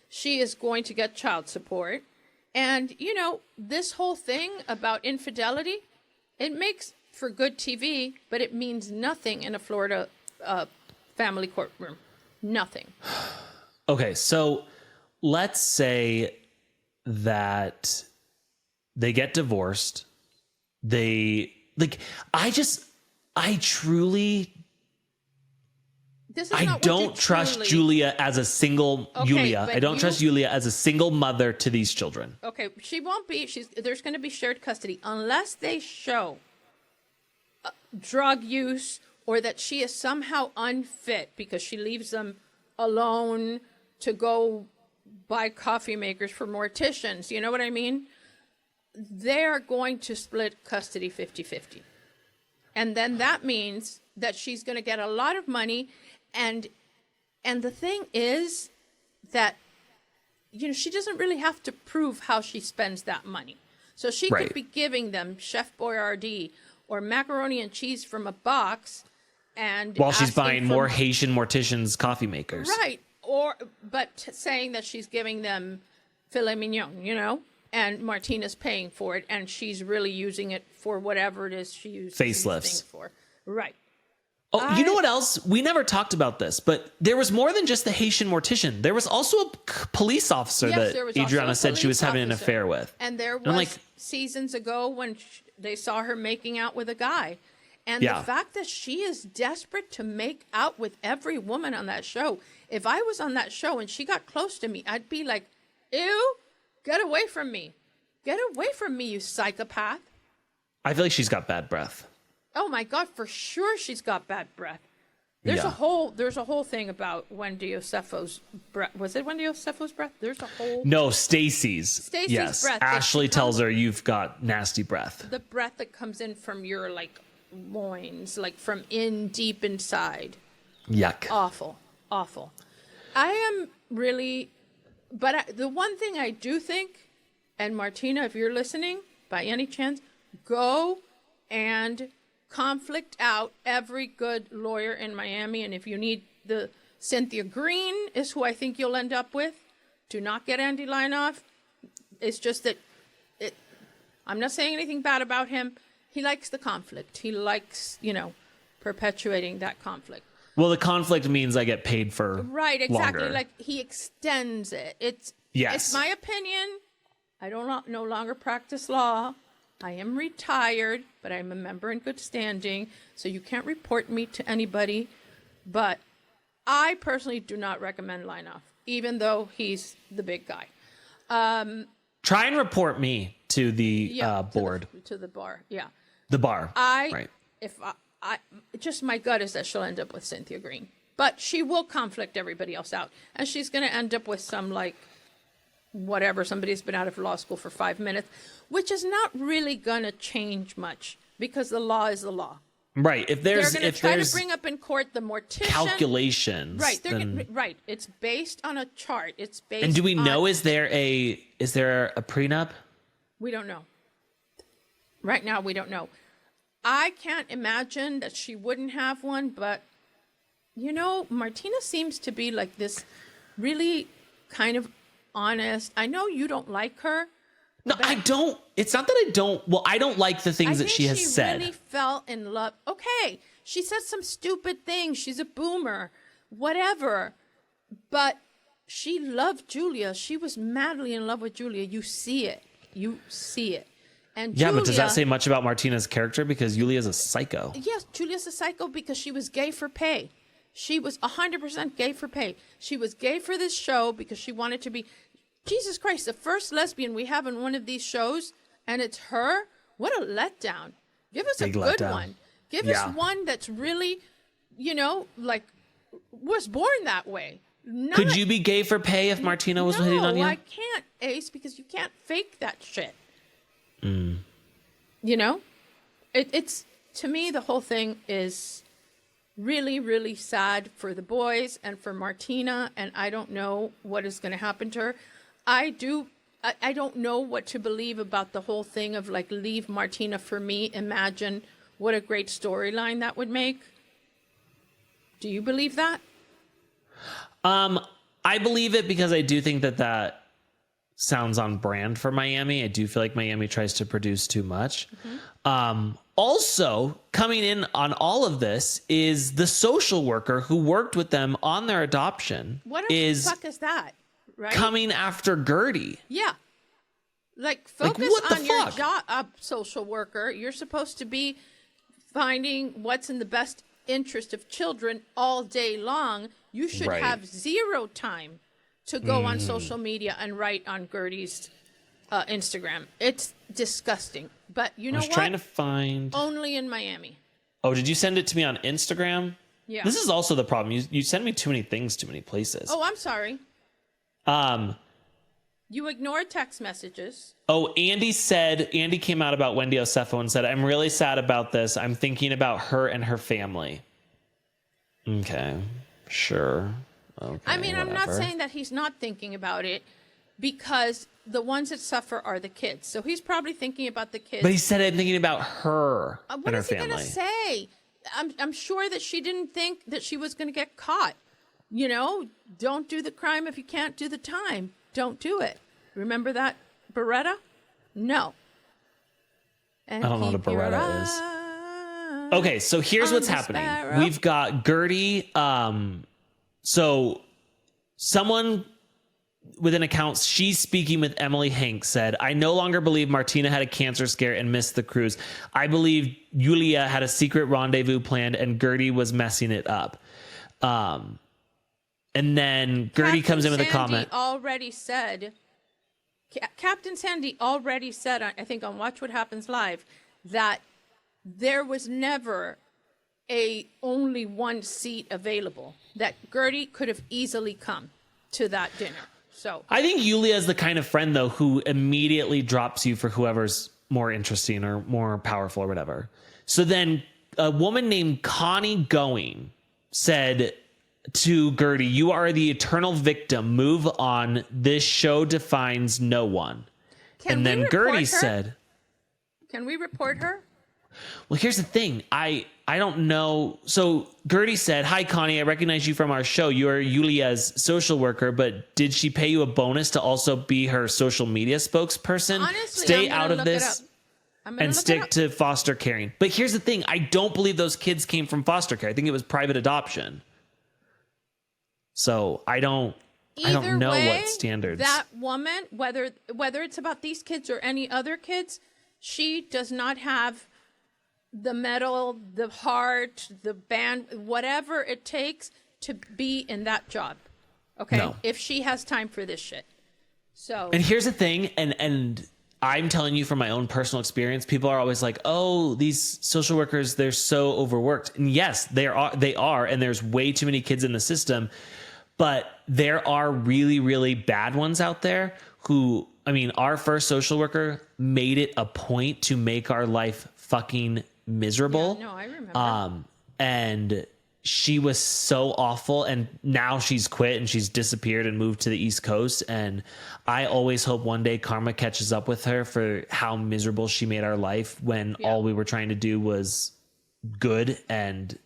She is going to get child support. And, you know, this whole thing about infidelity, it makes for good TV, but it means nothing in a Florida family courtroom. Nothing. Okay, so let's say that they get divorced. I truly, I don't trust Julia as a single Julia. I don't trust Julia as a single mother to these children. Okay, she won't be. There's going to be shared custody unless they show drug use or that she is somehow unfit because she leaves them alone to go buy coffee makers for morticians. You know what I mean? They're going to split custody 50-50. And then that means that she's going to get a lot of money. And the thing is that, you know, she doesn't really have to prove how she spends that money. So she could be giving them Chef Boyardee or macaroni and cheese from a box, and while she's buying more Haitian morticians coffee makers. Right. But saying that she's giving them filet mignon, you know, and Martina's paying for it, and she's really using it for whatever it is she uses facelifts for. Right. Oh, you know what else? We never talked about this, but there was more than just the Haitian mortician. There was also a police officer that Adriana said she was having an affair with. And there was seasons ago when they saw her making out with a guy. And the fact that she is desperate to make out with every woman on that show. If I was on that show and she got close to me, I'd be like, ew, get away from me. Get away from me, you psychopath. I feel like she's got bad breath. Oh my God, for sure she's got bad breath. There's a whole thing about Wendy Osefo's breath. Was it Wendy Osefo's breath? There's a whole... No, Stacy's breath. Ashley tells her you've got nasty breath. The breath that comes in from your loins, from in deep inside. Yuck. Awful. I am really, but the one thing I do think, and Martina, if you're listening by any chance, go and conflict out every good lawyer in Miami. And if you need Cynthia Green is who I think you'll end up with. Do not get Andy Leinoff. It's just that I'm not saying anything bad about him. He likes the conflict. He likes, perpetuating that conflict. Well, the conflict means I get paid for exactly. longer. He extends it. It's my opinion. I don't no longer practice law. I am retired, but I'm a member in good standing, so you can't report me to anybody. But I personally do not recommend Leinoff, even though he's the big guy. Try and report me to the board. To the bar, yeah. The bar. If I just my gut is that she'll end up with Cynthia Green, but she will conflict everybody else out, and she's going to end up with some somebody's been out of law school for 5 minutes, which is not really going to change much because the law is the law. Right. They're going to try to bring up in court the mortician calculations. Right. It's based on a chart. It's based. And do we know? Is there a prenup? We don't know. Right now, we don't know. I can't imagine that she wouldn't have one, but Martina seems to be like this really kind of honest. I know you don't like her. No, I don't. It's not that I don't. Well, I don't like the things that she has said. She really fell in love. Okay, she said some stupid things. She's a boomer, whatever. But she loved Julia. She was madly in love with Julia. You see it. And yeah, but does that say much about Martina's character? Because Julia's a psycho. Yes, Julia's a psycho because she was gay for pay. She was 100% gay for pay. She was gay for this show because she wanted to be... Jesus Christ, the first lesbian we have in one of these shows, and it's her? What a letdown. Give us a good one. Give us one that's really, was born that way. Could you be gay for pay if Martina was hitting on you? No, I can't, Ace, because you can't fake that shit. It's to me, the whole thing is really, really sad for the boys and for Martina, and I don't know what is going to happen to her. I don't know what to believe about the whole thing of leave Martina for me. Imagine what a great storyline that would make. Do you believe that? I believe it because I do think that sounds on brand for Miami. I do feel like Miami tries to produce too much. Also, coming in on all of this is the social worker who worked with them on their adoption. What the fuck is that? Right? Coming after Gertie. Yeah. Like, focus what the on your fuck? job, social worker. You're supposed to be finding what's in the best interest of children all day long. You should have zero time to go on social media and write on Gertie's Instagram. It's disgusting. But you know what? I was trying to find... Only in Miami. Oh, did you send it to me on Instagram? Yeah. This is also the problem. You send me too many things, too many places. Oh, I'm sorry. You ignore text messages. Oh, Andy came out about Wendy Osefo and said, I'm really sad about this. I'm thinking about her and her family. Okay, sure. Okay, I mean, whatever. I'm not saying that he's not thinking about it, because the ones that suffer are the kids. So he's probably thinking about the kids. But he said I'm thinking about her what and her is he family. going to say? I'm sure that she didn't think that she was going to get caught. You know, don't do the crime if you can't do the time. Don't do it. Remember that Beretta? No. And I don't know what a keep your Beretta is. eye Okay, so here's on what's the happening. sparrow. We've got Gertie. So someone with an account, she's speaking with Emily Hanks, said, I no longer believe Martina had a cancer scare and missed the cruise. I believe Yulia had a secret rendezvous planned and Gertie was messing it up. And then Gertie comes in with a comment. Captain Sandy already said, I think on Watch What Happens Live, that there was never only one seat available, that Gertie could have easily come to that dinner. So I think Yulia is the kind of friend, though, who immediately drops you for whoever's more interesting or more powerful or whatever. So then a woman named Connie Going said to Gertie, you are the eternal victim. Move on. This show defines no one. And then Gertie said, can we report her? well, here's the thing. I don't know. So Gertie said, hi, Connie. I recognize you from our show. You are Yulia's social worker, but did she pay you a bonus to also be her social media spokesperson? Honestly, stay out of this and stick to foster caring. But here's the thing. I don't believe those kids came from foster care. I think it was private adoption. So I don't know what standards. That woman, whether it's about these kids or any other kids, she does not have the mettle, the heart, the band, whatever it takes to be in that job. Okay? No. If she has time for this shit. So. And here's the thing, and I'm telling you from my own personal experience, people are always like, oh, these social workers, they're so overworked. And yes, they are, and there's way too many kids in the system. But there are really, really bad ones out there who, I mean, our first social worker made it a point to make our life fucking miserable. Yeah, no, I remember. And she was so awful, and now she's quit and she's disappeared and moved to the East Coast. And I always hope one day karma catches up with her for how miserable she made our life when all we were trying to do was good. And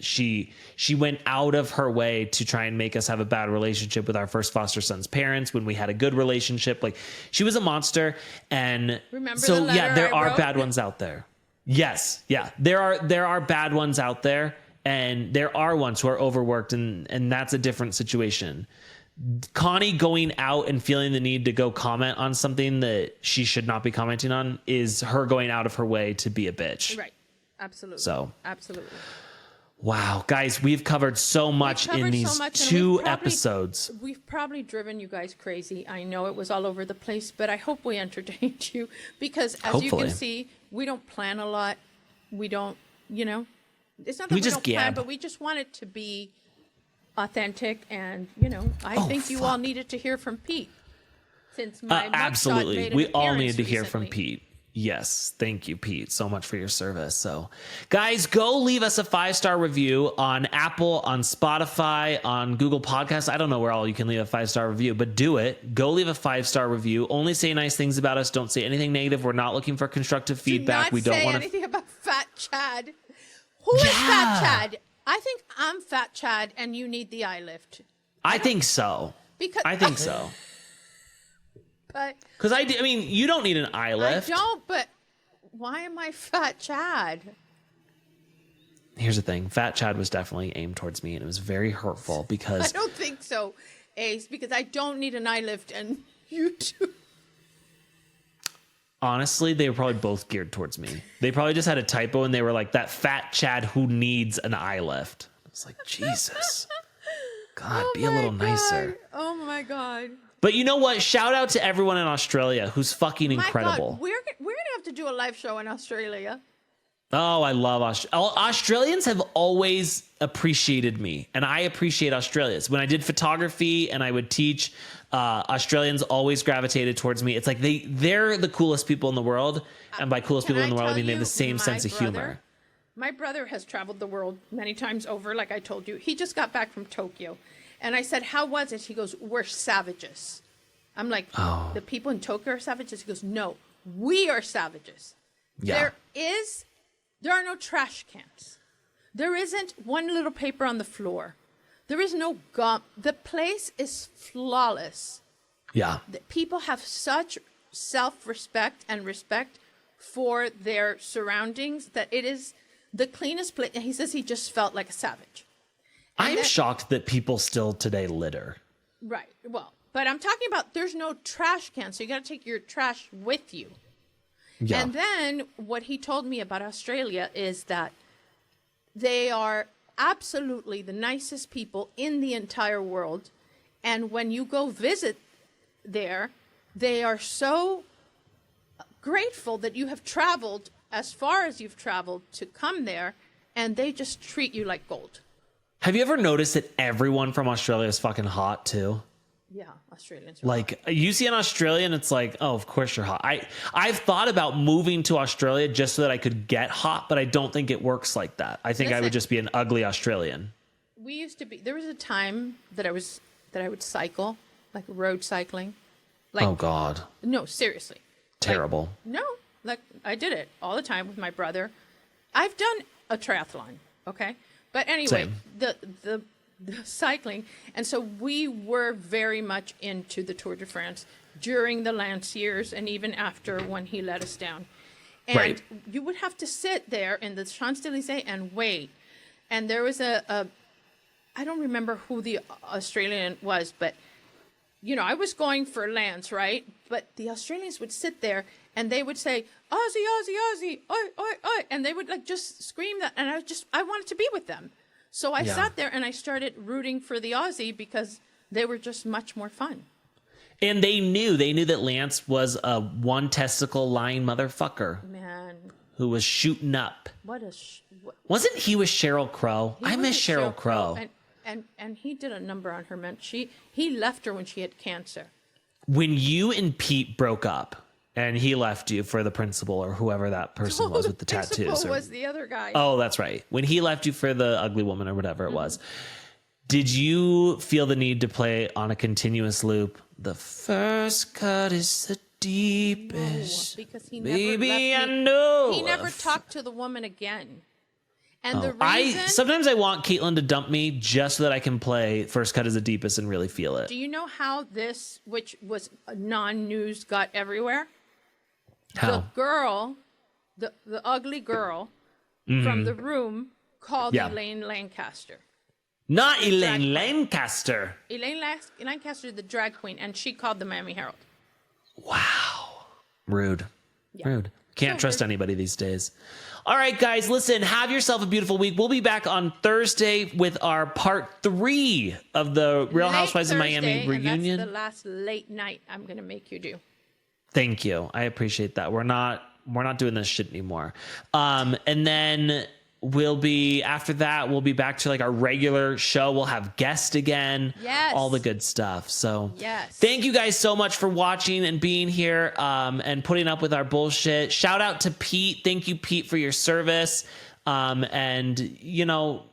she went out of her way to try and make us have a bad relationship with our first foster son's parents when we had a good relationship. Like, she was a monster. And remember so, the letter yeah, there I are wrote? bad ones out there. Yes. Yeah. There are bad ones out there, and there are ones who are overworked, and that's a different situation. Connie going out and feeling the need to go comment on something that she should not be commenting on is her going out of her way to be a bitch. Right. Absolutely. So. Absolutely. Wow, guys, we've covered so much in these two episodes. We've probably driven you guys crazy. I know it was all over the place, but I hope we entertained you, because as you can see, we don't plan a lot. We don't, it's not that we don't plan, but we just want it to be authentic. And, I think you all needed to hear from Pete, since my absolutely. made an We all appearance needed to hear recently. from Pete. Yes. Thank you, Pete, so much for your service. So, guys, go leave us a 5-star review on Apple, on Spotify, on Google Podcasts. I don't know where all you can leave a 5-star review, but do it. Go leave a 5-star review. Only say nice things about us. Don't say anything negative. We're not looking for constructive feedback. We don't want anything about Fat Chad. Who is Fat Chad? I think I'm Fat Chad, and you need the eye lift. I think so. I think so. But Because I mean, you don't need an eye lift. I don't, but why am I Fat Chad? Here's the thing. Fat Chad was definitely aimed towards me, and it was very hurtful because... I don't think so, Ace, because I don't need an eye lift, and you do. Honestly, they were probably both geared towards me. They probably just had a typo, and they were like, that Fat Chad who needs an eye lift. I was like, Jesus. God, be a little nicer. Oh, my God. But you know what? Shout out to everyone in Australia who's fucking incredible. God, we're going to have to do a live show in Australia. Oh, I love Australia. Australians have always appreciated me, and I appreciate Australians. When I did photography and I would teach, Australians always gravitated towards me. It's like they're the coolest people in the world, and by coolest people in the world, I mean they have the same sense of humor. My brother has traveled the world many times over, like I told you. He just got back from Tokyo. And I said, how was it? He goes, we're savages. I'm like, the people in Tokyo are savages? He goes, no, we are savages. Yeah. There are no trash cans. There isn't one little paper on the floor. There is no gum. The place is flawless. Yeah. The people have such self-respect and respect for their surroundings that it is the cleanest place. And he says he just felt like a savage. I'm shocked that people still today litter. Right. Well, but I'm talking about there's no trash can, so you got to take your trash with you. Yeah. And then what he told me about Australia is that they are absolutely the nicest people in the entire world. And when you go visit there, they are so grateful that you have traveled as far as you've traveled to come there, and they just treat you like gold. Have you ever noticed that everyone from Australia is fucking hot too? Yeah, Australians are like hot. You see an Australian, it's like, oh, of course you're hot. I've thought about moving to Australia just so that I could get hot, but I don't think it works like that. I think I would just be an ugly Australian. We used to be. There was a time that I would cycle, like road cycling. Like, oh God. No, seriously. Terrible. Like I did it all the time with my brother. I've done a triathlon. Okay. But anyway, the cycling, and so we were very much into the Tour de France during the Lance years, and even after when he let us down. And you would have to sit there in the Champs-Élysées and wait. And there was I don't remember who the Australian was, but you know, I was going for Lance, right? But the Australians would sit there and they would say, Aussie, Aussie, Aussie, oi, oi, oi. And they would like just scream that. And I wanted to be with them. So I sat there and I started rooting for the Aussie because they were just much more fun. And they knew that Lance was a one testicle lying motherfucker. Man. Who was shooting up. Wasn't he with Sheryl Crow? I miss Sheryl Crow. And he did a number on her, man. He left her when she had cancer. When you and Pete broke up and he left you for the principal or whoever that person was with the tattoos. The principal was the other guy. Oh, that's right. When he left you for the ugly woman or whatever it was, did you feel the need to play on a continuous loop? The first cut is the deepest. No, because he never talked to the woman again. And the reason, sometimes I want Caitlin to dump me just so that I can play First Cut is the Deepest and really feel it. Do you know how this, which was non-news, got everywhere? How? The girl, the ugly girl from the room called Elaine Lancaster. Not Elaine Lancaster. Elaine Lancaster, the drag queen, and she called the Miami Herald. Wow. Rude. Yeah. Rude. Can't trust anybody these days. All right, guys, listen, have yourself a beautiful week. We'll be back on Thursday with our part 3 of the Real Housewives of Miami reunion. And that's the last late night I'm going to make you do. Thank you. I appreciate that. We're not doing this shit anymore. And then we'll be back to like our regular show. We'll have guests again. Yes. All the good stuff. So yes. Thank you guys so much for watching and being here and putting up with our bullshit. Shout out to Pete. Thank you, Pete, for your service. And you know,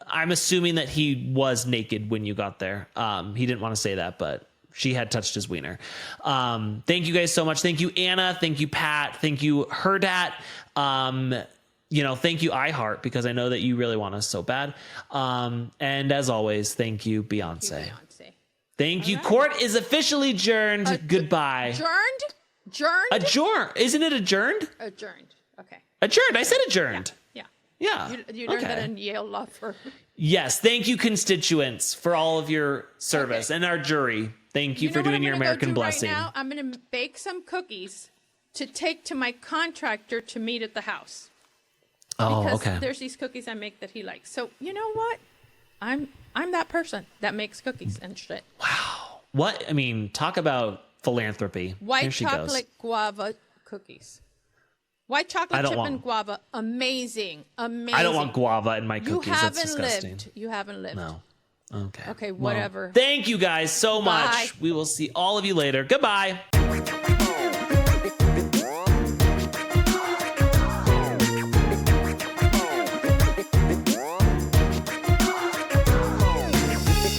I'm assuming that he was naked when you got there. He didn't want to say that, but she had touched his wiener. Thank you guys so much. Thank you, Anna. Thank you, Pat. Thank you, Hurrdat. Thank you, iHeart, because I know that you really want us so bad. And as always, thank you, Beyonce. Thank you. Right. Court is officially adjourned. Goodbye. Adjourned? Isn't it adjourned? Adjourned. Okay. Adjourned. I said adjourned. Yeah. You learned that in Yale Law Firm. Yes. Thank you, constituents, for all of your service, and our jury. Thank you for doing your American blessing. Right now, I'm going to bake some cookies to take to my contractor to meet at the house. Oh, because okay. There's these cookies I make that he likes. So you know what? I'm that person that makes cookies and shit. Wow. What? I mean, talk about philanthropy. White chocolate guava cookies. White chocolate chip and guava. Amazing. I don't want guava in my cookies. That's disgusting. You haven't lived. No. Okay. Okay, whatever. Well, thank you guys so much. We will see all of you later. Goodbye.